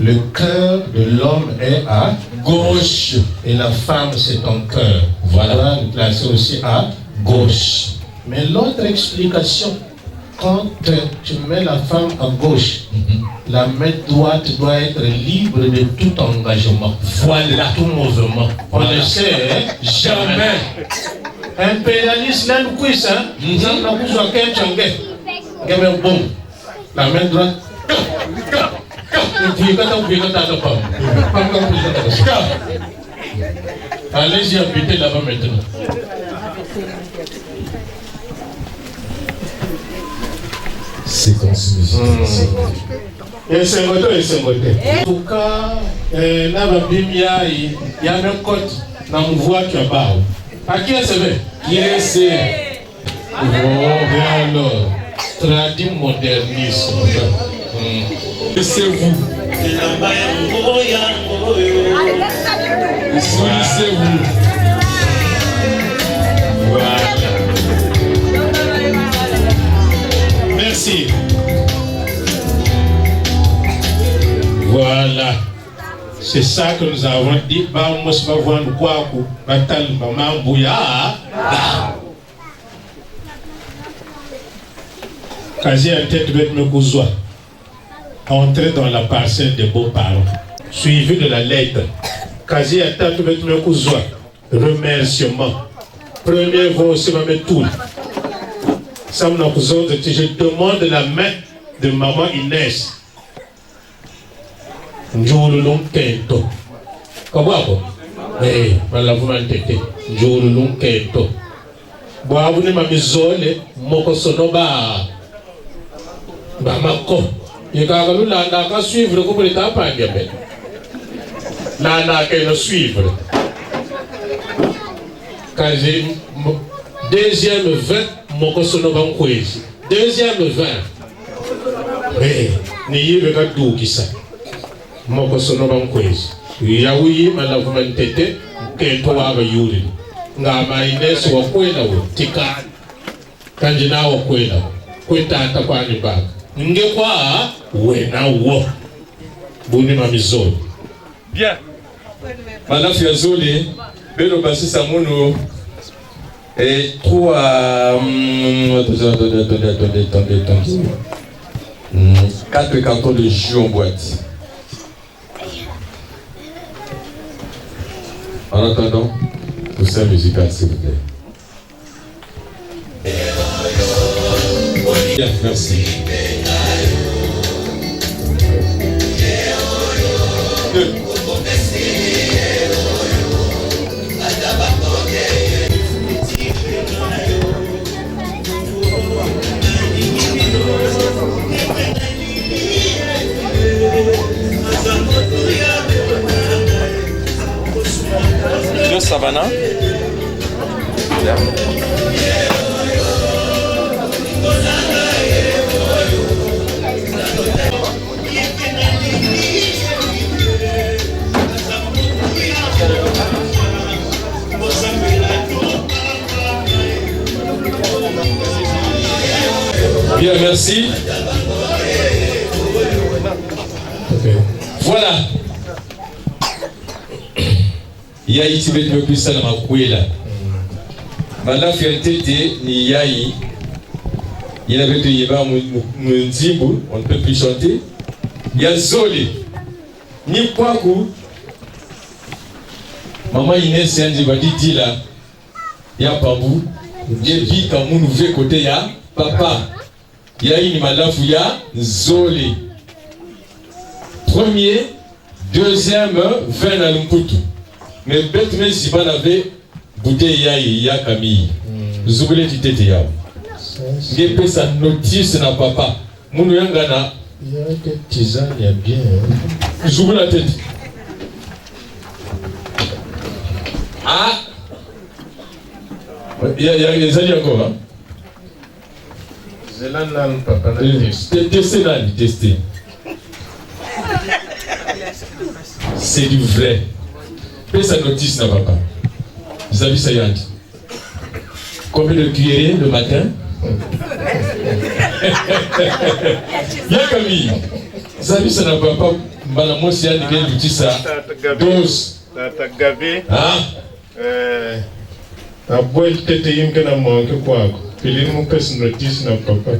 Le cœur de l'homme est à gauche et la femme c'est ton cœur. Voilà, placé aussi à gauche. Mais l'autre explication, quand tu mets la femme à gauche, la main droite doit être libre de tout engagement. Voilà, tout mouvement. On ne sait jamais. Impérialiste, là, nous couillons, hein? Nous avons bon. La main droite. Allez-y habiter là-bas maintenant. Séquence musicale. Et c'est moto. En tout cas, là, il y a un code dans mon voix qui a barre. À qui est-ce que qui est ce? Oh, bien alors. Traduit modernisme. C'est vous. C'est vous. Voilà. Merci. Voilà. C'est ça que nous avons dit. Kazi a tête bête me cousoir. Entrer dans la parcelle des beaux-parents. Suivi de la lettre. Kazi a tête bête me cousoir. Remerciement. Premier voix aussi ma tout. Je demande la main de maman Inès. Njolulung kento. Comment? Eh, malavuma tete. Njolulung kento. Boabune mamizole moko sonoba. Bamako. Il y a suivre comme l'état pas bien. Là, qu'elle suivre. Quand j'ai deuxième 20, mon consono va m'courir. Deuxième 20. Mais, n'y y a tout qui ça. Mon consono va m'courir. Il y a oui, ma la vous m'entêtez, qu'elle toi va yuri. Nga maines wa kwela wo tika. Kanjina wa kwela. Kweta atakwa ni baka. Ngekwa wena wo buni mamizoli. Bien. Madame Fiazoli, Belo Bassi Samono et 4 cartons de jus en boîte. En attendant, pour ça musical s'il vous plaît. Bien, merci. Le Savannah. Bien, merci. Okay. Voilà. Yai tibet me pisa na makwela. Bala fiantete ni yai. Il avait que yeba munzimbu, on ne peut plus chanter. Ya zoli. Ni kwaku. Maman Inès Yanzi va dire là. Ya pabu. Jebi kamunu ve côté ya papa. Ya ini malafu ya zoli. Premier, deuxième, 20 na lumputu. Mais bête mais si pas avait bouteille ya Camille. Vous oubliez du tété ya. Ngepé sa notice na papa. Munu yanga na. Il y a des tisanes, il y a bien. Vous oubliez la tête. Ah. Il y a des alliés encore hein. Zélan papa. Tester. C'est du vrai. Paye sa notice na papa. Vous avez ça yandi. Combien de cuillerées le matin? Bien Camille. Vous avez ça na papa. Mbana mosi yandi bien du ça. Dose. Tata Gabi. Ah. A boy tete yimke na manke kwako. Pili mu pes notice na papa.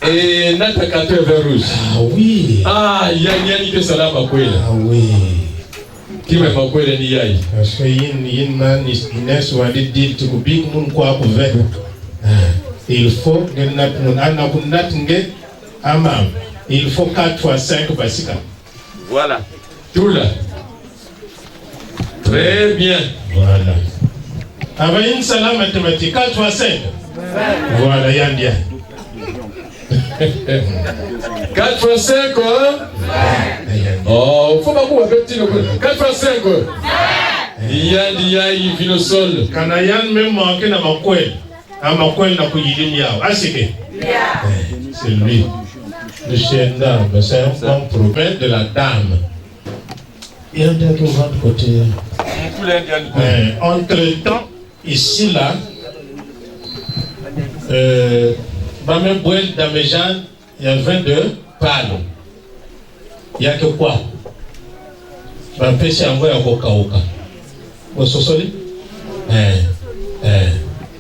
Et Nata 4 vert rouge. Ah oui. Ah, yani que ça là makwela. Ah oui. Qui m'a makwela ni yai. Parce que yin man is Inès wa di deal to big mun kwako ve. Il faut que nat nge amam. Il faut 4 fois 5 basika. Voilà. Tout là. Très bien. Voilà. Avec une salle mathématique 4 fois 5. Voilà yandia. 4 fois 5 oh, faut pas vous petit 4 fois 5 yai vino sol. Kanayan même manqué na makwel. A makwel na kuyidim yao. Asike. C'est lui. Le chien d'âme, c'est un bon prophète de la dame. Il y a un qui va de côté. Entre-temps, ici, là, dans mes boîtes, dans mes gens, il y a 22 panneaux. Il y a que quoi? Je vais essayer d'envoyer un coca. Vous sosoli?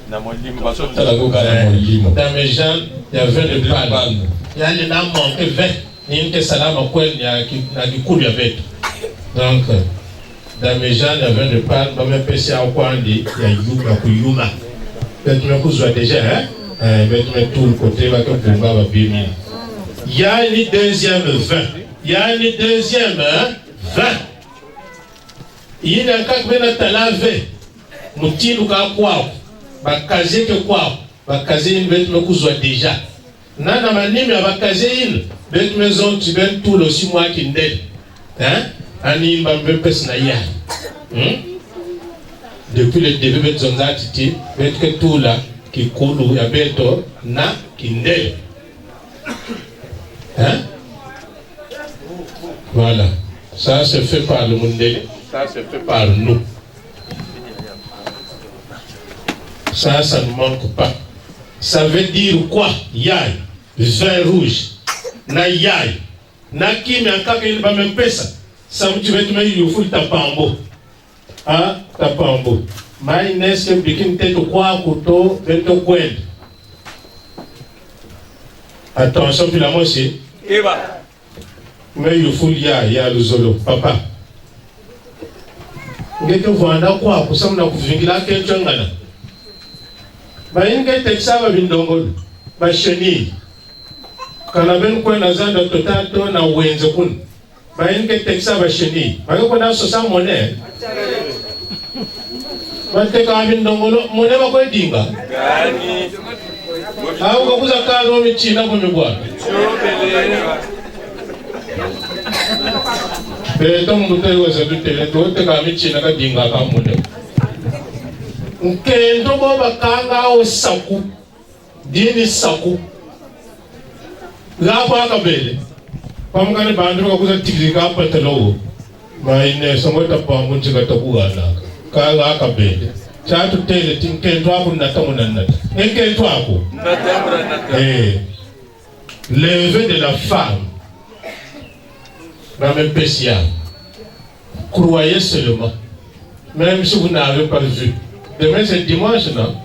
Dans mes gens, il y a 22 panneaux. Il y a des gens qui manquent 20. Il y a une salam à quoi il y a qui coule avec. Donc, dans mes gens, il y a 22 panneaux. Je vais essayer à quoi il y a Yuma. Peut-être que déjà, hein? Tout le côté va que pour va bien. Il y a une deuxième 20. Il y a une deuxième 20. Il y a un cas qui est lavé. Mouti nous a quoi? Bakaze que quoi? Bakaze une bête me couvre déjà. Nana manimi abakazeine bet maison tu ben tout le 6 mois kindel. Hein? Ani mbambe pes na ya. Depuis le début bet zonzatiti bet que tout là qui coule ya beto na kindel. Hein? Voilà. Ça se fait par le Mundele, ça se fait par nous. Ça ne manque pas. Ça veut dire quoi? Yai, vin rouge, na yai, na kimi ankaka il va même pesa. Ça me dit que il faut tapambo. Ah, tapambo. Mais n'est-ce que bikin tête quoi couteau, bento kwend. Attention, puis la moitié. Mais il faut y a le zolo, papa. Ngeke vanda kwa kusamna kuvingila kenchangana. Ba inge texaba bindongolo. Ba sheni. Kana ben kwa nazanda totato na wenze kun. Ba inge texaba sheni. Ba ko na so sa mone. Ba teka bindongolo mone ba ko dinga. Gani. Au ko kuza karo michina ko mibwa. Beto mutari wasa tutele tote kami china ka dinga ka mude. Nkendo bo bakanga o saku. Dini saku. La kwa kabele. Pamukani bandu ka kuza tikika patelo. Ma ine somota pamu chika tabugana. Ka la kabele. Cha tutele tinkendo ako natamunana. Nkendo ako. Lever de la femme. Dans mes spécial. Croyez seulement. Même si vous n'avez pas vu. Demain c'est dimanche, non?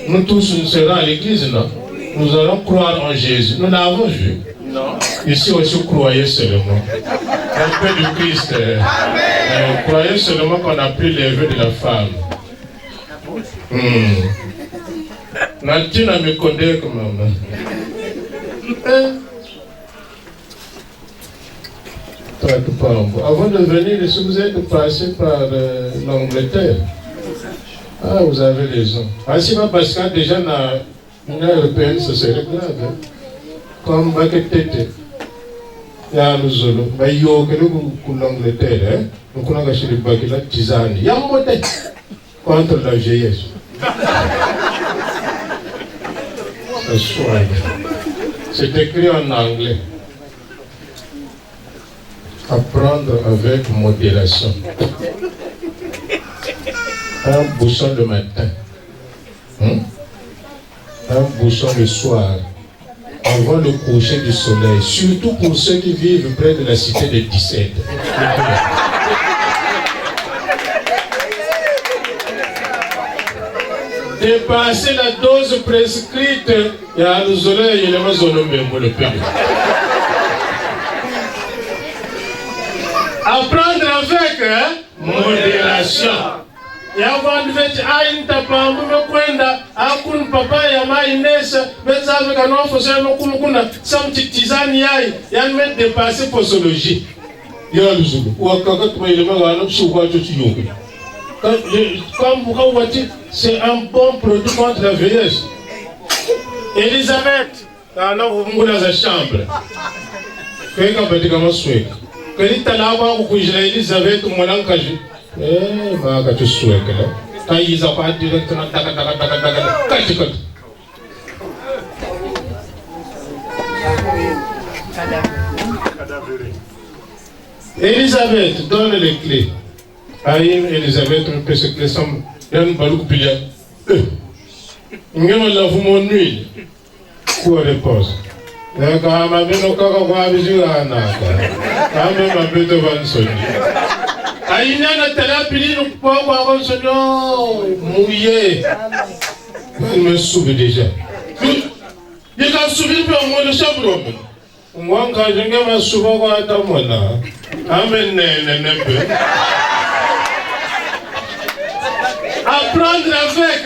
Nous tous nous serons à l'église, non? Nous allons croire en Jésus. Nous l'avons vu. Non. Ici aussi, croyez seulement. Un peu du Christ. Croyez seulement qu'on a pris les vœux de la femme. Nantina me connaît comme maman. Avant de venir, vous êtes passé par l'Angleterre. Ah, vous avez raison. Ah, si ma Pascal déjà dans l'Union européenne, ce serait grave. Comme Baketete, il y a le Zolo. Mais il y a l'Angleterre, nous connaissons acheté le Bakela Tizani. Il y a un modèle contre la vieillesse. C'est écrit en anglais. Apprendre avec modération. Un bouchon le matin, un bouchon le soir, avant le coucher du soleil, surtout pour ceux qui vivent près de la cité de 17. Dépasser la dose prescrite, il y a le soleil et le maison le pays. Apprendre avec modération. Et avant de faire un tapin, me kwenda, akun papa ya mainesa, beza avec un enfant, c'est un kumukuna, sans petit tisane yai, yan met dépasser posologie. Ya le zoulou, ou à kaka, tu il m'a un souba de yoga. Comme vous voyez, c'est un bon produit contre la vieillesse. Elisabeth, alors vous dans la chambre. Qu'est-ce que vous avez souhaité? Que tu as là où vous avez Elisabeth ou mon oncle. Eh, ma tu souhaites là. Quand ils ont pas directement Elisabeth, donne les clés. Aïe, Elisabeth, on peut se clés sans un balouk pilier. Nous l'avons mon huile. Quoi réponse? Quand ma belle au cas où on a vu un accord. Quand même ma belle devant son lit. Aïe, n'a pas pili nous pas avoir un sonneau mouillé. Je me souviens déjà. Il a souvenir pour moi de chambre. Moi, quand je me souviens à ta mona. Amen, apprendre avec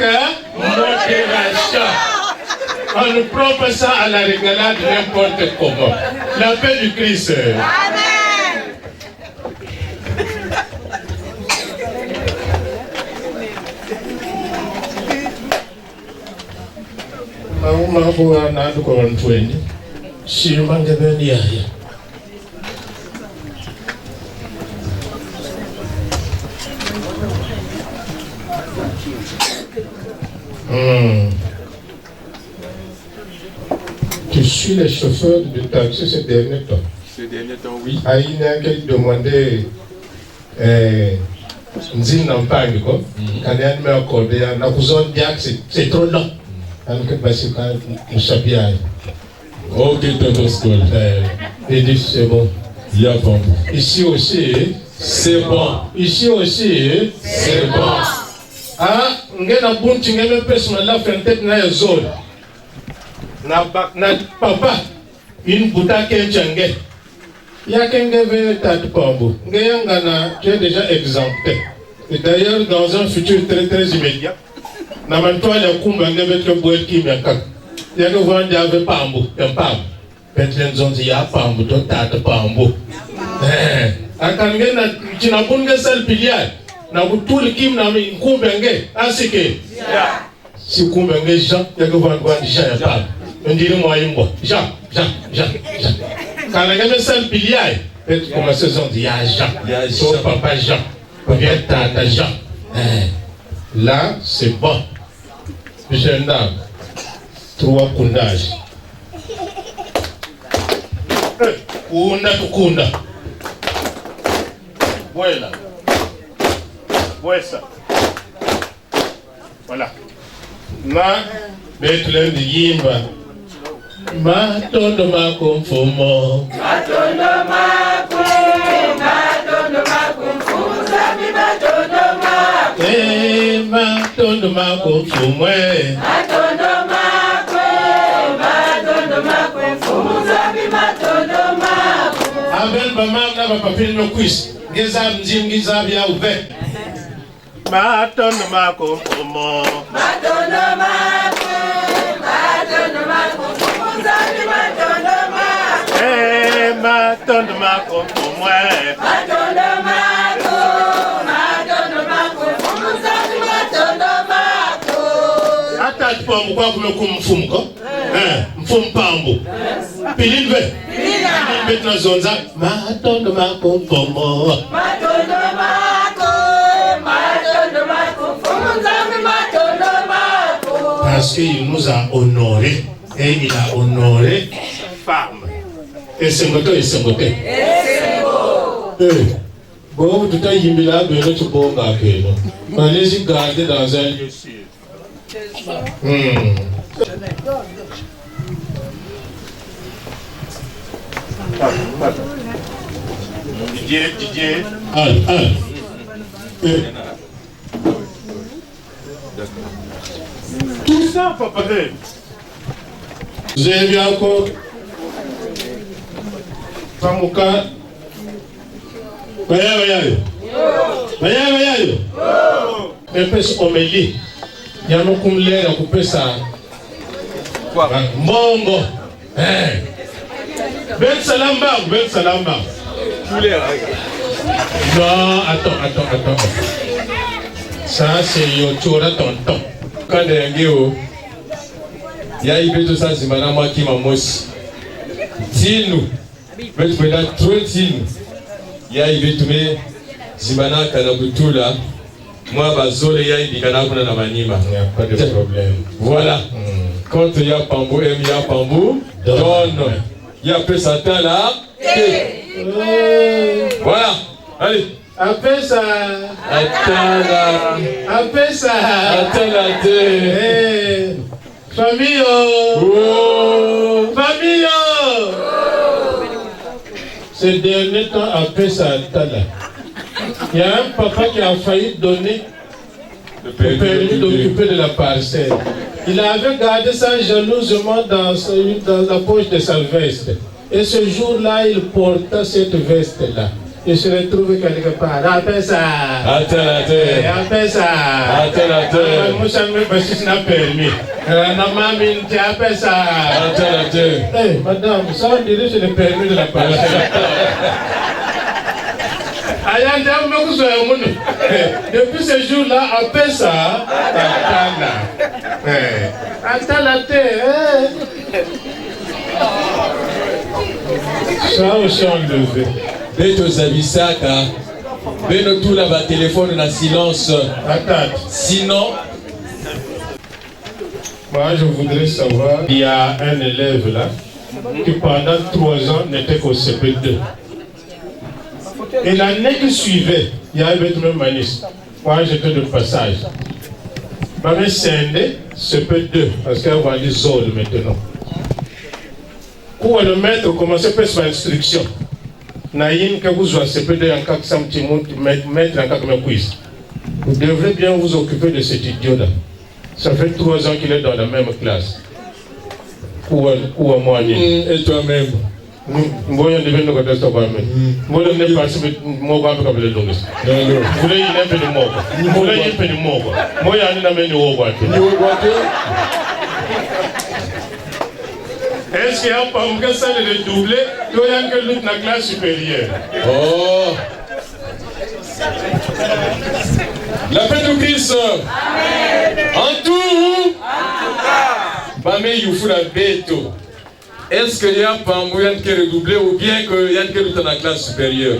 modération. On ne prend pas ça à la régalade n'importe comment. La paix du Christ. Amen. Sûrement de venir. Tu suis le chauffeur du taxi ces derniers temps. Ces derniers temps, oui. Il y a qui demandait Nzine Nampang, quoi. Quand il y a un accordé, c'est trop long. Ok, tonton Skol. Il dit c'est bon. Il y a bon. Ici aussi, c'est bon. Ici aussi, c'est bon. Ah, ngena bunti ngeme pesa na la fente na ya zone. Na papa, une bouta kenchenge. Ya kenge ve tatu pambo. Ngeyanga na tu es déjà exempté. Et d'ailleurs dans un futur très immédiat, na mantoa ya kumba ngebe to boel kimya kaka. Ya ke vandi ave pambo, pambo. Petlen zonzi ya pambo to tatu pambo. Akangena chinabunge sel pilier. Na kutuli kim na nkumbenge asike si kumbenge Jean ya ko van Jean ya pa ndiri mo yimbo Jean kana ngame sel pilier et comme saison de Jean so papa Jean vient tata Jean là c'est bon jeune dame trois kundages kunda voilà. Ouais, ça. Voilà. Ma Bethlehem de Yimba. Ma tondo ma conformo. Ma tondo ma confusa, ma tondo ma. Ma tondo ma conformo. Ma tondo ma confusa, ma tondo ma. Abel mama na papil no quiz. Giza mzim giza bia ouvert. Matondo mako fomo. Matondo mako zami matondo mako. Matondo mako fomo. Matondo mako zami matondo mako. Ata tipomu kwa kumekuwa mfumu ko? Mfumu pambu. Pilinve. Pilinve tunazonza. Matondo mako fomo. Matondo mako. Parce qu'il nous a honorés et il a honoré femme. Et c'est moto et c'est moto. Bon, tout à Yimbila, mais notre bon gars, allez-y garder dans un lieu sûr. Didier. Tout ça, papa. Vous avez vu encore Pamuka Bayayo. Epes Omélie. Yano kumlera kupesa. Mbongo. Ben Salamba. Non, attends. Ça, c'est Yotura tonton. Quand il y a eu tout ça, c'est maintenant qui m'a moisi. Dis-nous, mais tu peux être trop dis-nous. Il y a eu tout mais Zimana Kanabutula, moi, Bazole, il y a eu Kanabuna Namanima. Il n'y a pas de problème. Voilà. Quand il y a Pambou, il y a Pambou, donne. Il y a peu Satan là. Voilà. Allez. Après ça. Attends Famille. Ces derniers temps, après ça, il y a un papa qui a failli donner le permis d'occuper de la parcelle. Il avait gardé ça jalousement dans la poche de sa veste. Et ce jour-là, il portait cette veste-là. Il se retrouve quelque part. Après ça. Après ça. Moi, ça me passe n'a permis. Après ça. Madame, ça on dirait que c'est le permis de la parcelle. Depuis ce jour-là, après ça, attends la terre. Ça aussi enlevé. Beto Zabisaka. Beno tout là, téléphone dans silence. Attends. Sinon. Moi, je voudrais savoir, il y a un élève là qui pendant 3 ans n'était qu'au CP2. Et l'année qui suivait, il y avait le même manis. Moi, j'étais de passage. Ma mère scindé, CP2, parce qu'elle va dire zone maintenant. Pour le maître, commencer par son instruction. Naïm, que vous soyez CP2 en cas que ça me mettre en cas que me quiz. Vous devrez bien vous occuper de cet idiot-là. Ça fait 3 ans qu'il est dans la même classe. Ou à moi, et toi-même. Moi, je ne vais pas te moi, je ne vais pas te moi, je ne vais pas te vous voulez un peu de moi. Vous voulez un peu de moi. Moi, je ne vais pas te est-ce qu'il y a pas un ça de doubler? Il y a un que dans la classe supérieure. Oh! La paix de Christ. Amen. En tout. Bamé Youfou la bête. Est-ce qu'il y a pas un moyen de redoubler ou bien qu'il y a un que dans la classe supérieure?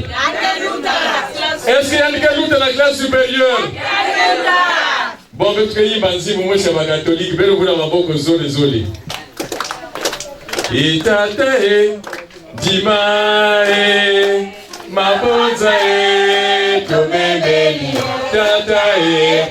Est-ce qu'il y a un que dans la classe supérieure? Bon, mais tu es banzi, moi c'est ma catholique, mais vous n'avez pas beaucoup zolé. Itate, Dimae, Mabozae, Tomemeli, Tatae.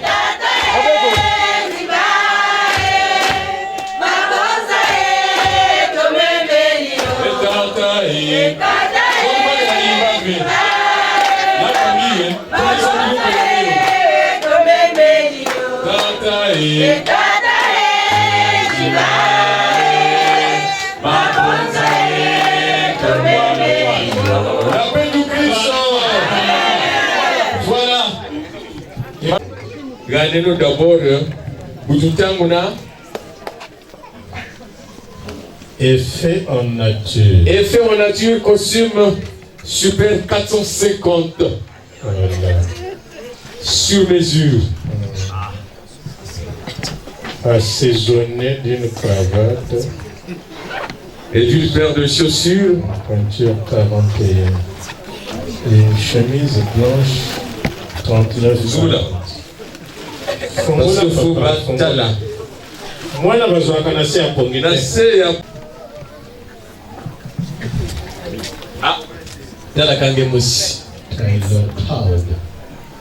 Regardez-nous d'abord, Boutoutangouna. Effet en nature. Effet en nature, costume super 450. Voilà. Sur mesure. Assaisonné d'une cravate. Et d'une paire de chaussures. Peinture 41. Et une chemise blanche 39. Zoula. Moi, je besoin de nase à Pongi. Ah, dans la Kangemosi.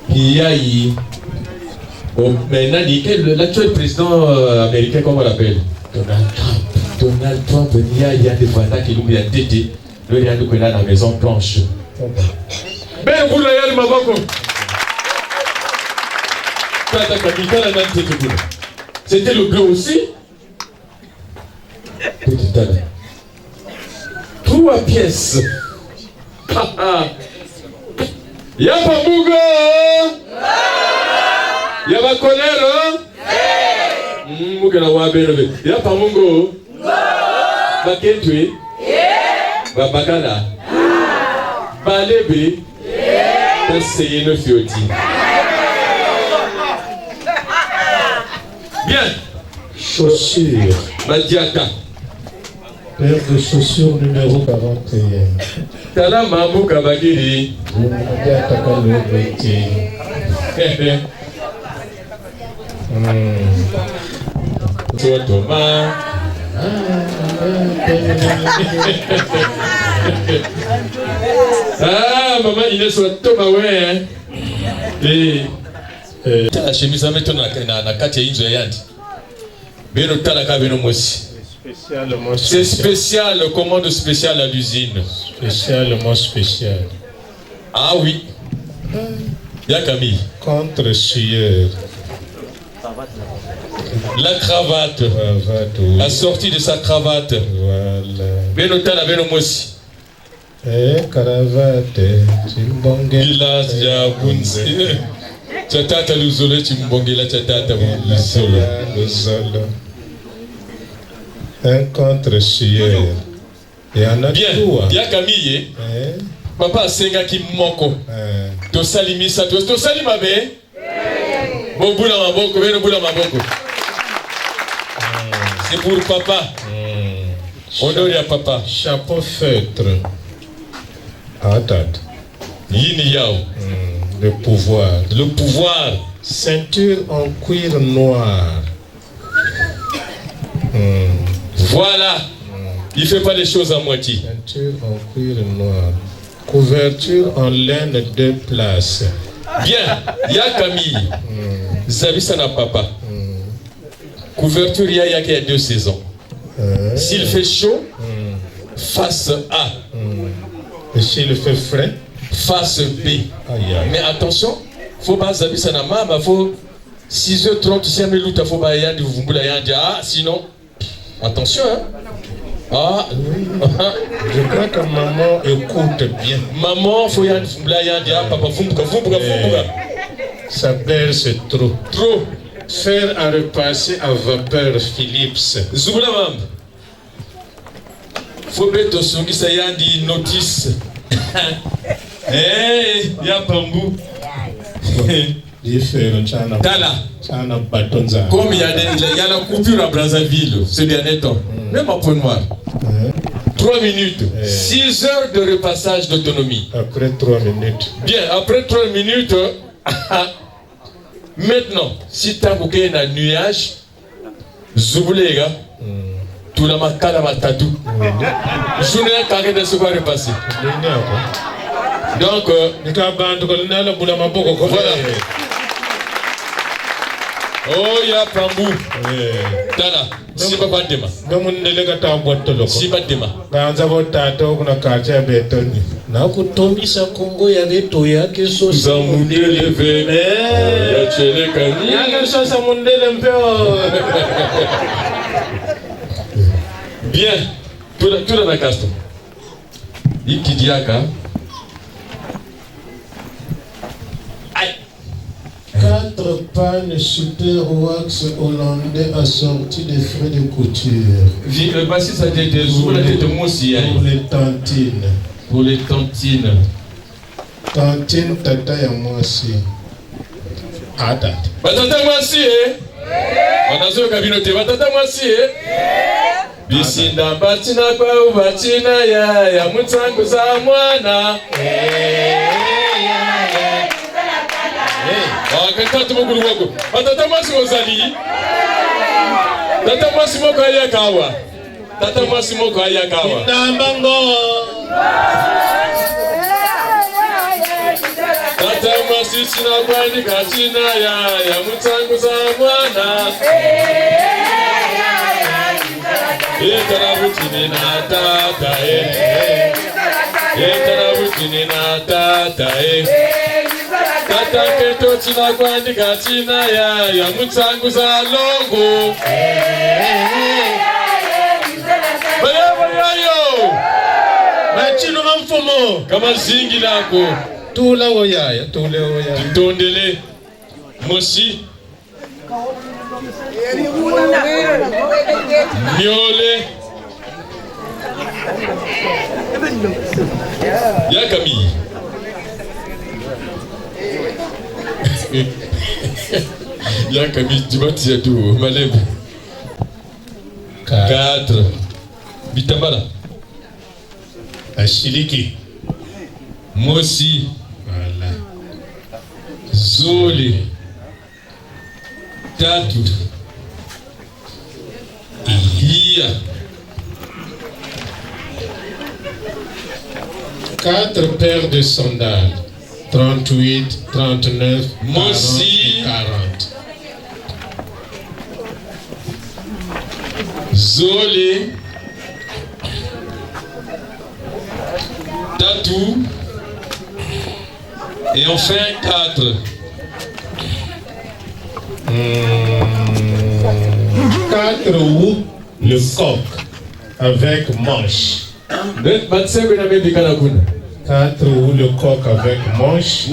Il y a eu. Maintenant, l'actuel président américain, comment on l'appelle? Donald Trump, il y a des voitures qui nous ont été. Il y a des dans la Maison Blanche. Ben, vous l'avez, ma bako. C'était le bleu aussi. 3 pièces. Y'a pas Mougo. Y'a pas colère. Mougo na wabere. Y'a pas Mungo. Bakentwe. Babakala. Balebe. T'essayez le fioti. Bien. Chaussures. Madiaka. Paire de chaussures numéro 41. Tala Mamou Kabagiri. Madiaka Kalobeti. Thomas. Ah, maman, il est sur Thomas, ouais. La chemise à mettre na kati ya inzo ya yandi. Beno talaka beno mosi. C'est spécial, commande spéciale à l'usine. Spécialement spécial. Ah oui. Y'a Camille. Contre-sueur. La cravate. Oui. La sortie de sa cravate. Voilà. Beno tala beno mosi. Cravate. Ila ya bunzi. Chatata luzole chimbongela chatata luzolo. Un contre-sueur. Et en a bien, bien Camille. Papa senga ki moko. To salimisa to salima be. Bobula maboko, beno bula maboko. C'est pour papa. Honneur ya papa. Chapeau feutre. Attends. Yini yao. Le pouvoir. Le pouvoir. Ceinture en cuir noir. Voilà. Il fait pas les choses à moitié. Ceinture en cuir noir. Couverture en laine de place. Bien. Ya Camille. Zabisa na papa. Couverture ya qui a 2 saisons. S'il fait chaud, face A. Et s'il fait frais, face B. Aïe, aïe. Mais attention, faut pas Zabisa na mama, faut 6h30, si y a mes faut pas y aller, vous voulez y aller, sinon, attention, hein. Ah, je crois que maman écoute bien. Maman, faut y aller, vous voulez y aller, papa, ça berce trop. Trop. Faire à repasser à vapeur Philips. Zubula mam. Faut beto songi sa yandi notice. Hey, ya pambu. Comme il y a la coupure à Brazzaville, ce dernier temps, même à Point-Noir. 3 minutes, 6 heures de repassage d'autonomie. Après 3 minutes. Bien, après 3 minutes, maintenant, si tu as un nuage, Zoubulega, tout la makala matadou. Je n'ai qu'à de se voir repasser. Donc, voilà. Oh, il y a Pambou. Tala, si pas demain. Si pas demain. Nakutombisa Kongo ya leto yake sosa Zamundele vene ya chelekani yake sosa mundele mpeo. Bien, tout la casto. Ikidiaka. 4 pannes super wax hollandais assortis de frais de couture. Le bassiste a dit des jours de moussi. Pour les tantines. Pour les tantines. Tantine tata ya moisi. Ada. Batata moisi On a zo kabinote batata moisi Bisinda batina kwa batina ya mutsangu za mwana. Kanta tumukuru wako. Batata moisi ozali. Tata moisi moko ayakawa. Tata moisi moko ayakawa. Ndambango. Tata moisi sina kwani katina ya mutsangu za mwana. Etarabutini na tata Etarabutini na tata Tata keto tina kwani katina ya mutsangu za longo. Bayayo Machino mamfumo kama zingi lako tula oyaya tondele mosi Miole ya Camille. Ya Camille, tu vas tirer tout, Malem. 4. Bitambala. Ashiliki. Mosi. Voilà. Zoli. Tatu. Iya. 4 paires de sandales. 38, 39, Mosi. 40. Zoli. Tatou. Et enfin 4. 4 ou le coq avec manche. 4 ou le coq avec manche.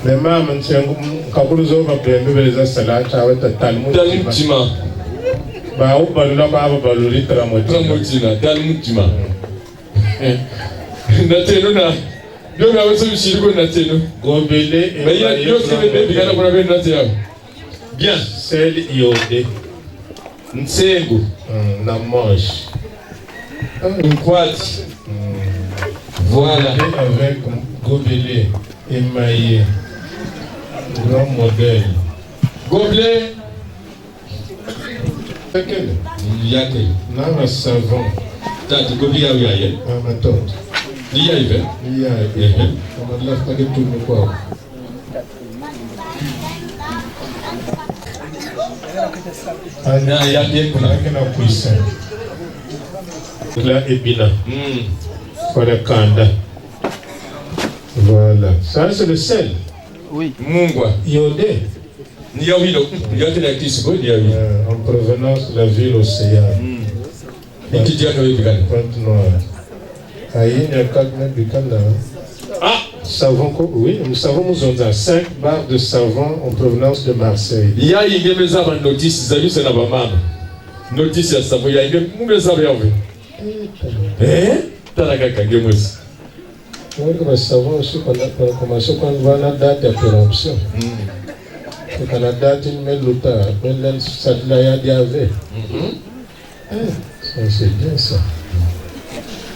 Mais maman, c'est un kabulu zo ba pembe beleza salata wata talmud. Talmutima. Ba u balula ba baluli tramotina. Talmutima. Nateno na. Ndio na wewe mshiriko nateno. Gobele e. Baya ndio kile bebe kana kuna bebe nateno. Bien. Sel iodé. Nsengu. Na manche. Nkwati. Voilà. Avec gobelet émaillé. Grand modèle. Gobelet. Yake. Nana savon. Tati gobelet ya uyaye. Ma tante. Liya ive. Liya ive. On a la fait tout le quoi. Puissant. Là, ébina. Voilà, kanda. Voilà. Ça, c'est le sel. Oui. Mungwa. Iodé. En provenance de la ville océan. Pointe Noire. Ah! Savon, oui, nous savons, nous avons 5 barres de savon en provenance de Marseille. Il y a une notice, c'est la maman. Notice à savon, il y a une le savon aussi, on a commencé quand on voit la date de péremption. Quand la date, il met le temps, mais ça l'a diavé. C'est bien ça.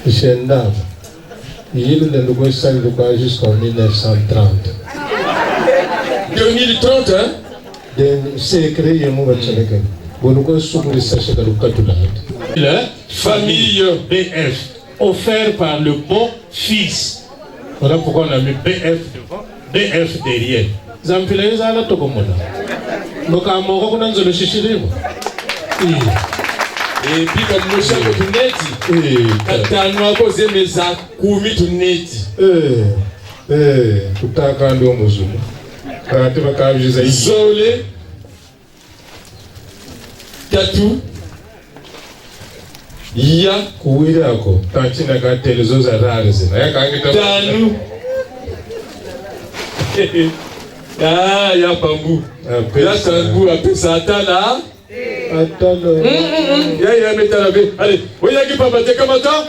C'est une dame. Il est jusqu'en 1930. 2030, hein? C'est créé un moment la famille BF, offert par le bon fils. Voilà pourquoi on a mis BF devant, BF derrière. Zampilez à la Tokomona. Donc à mon recommandant de le chercher. Et puis comme nous sommes au net, quand on a posé mes accoumis tout net. Tout à quand on nous zoome. Quand tu vas quand je disais isolé, tatou, ya, kuwira ako, tantina ka telezo za rarese. Na ya kangita. Tanu. Ah, ya bambou. Ya tangu après ça atala. Atala. Ya metala be. Allez, voyez qui papa te comme ça?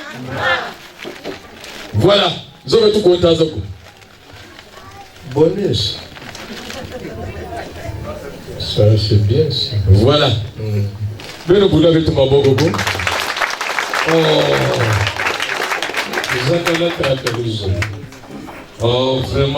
Voilà. Zoko tout content zoko. Bonus. Ça c'est bien ça. Voilà. Mais le boulot avec tout ma bogo. Oh. Vous êtes là, oh, vraiment.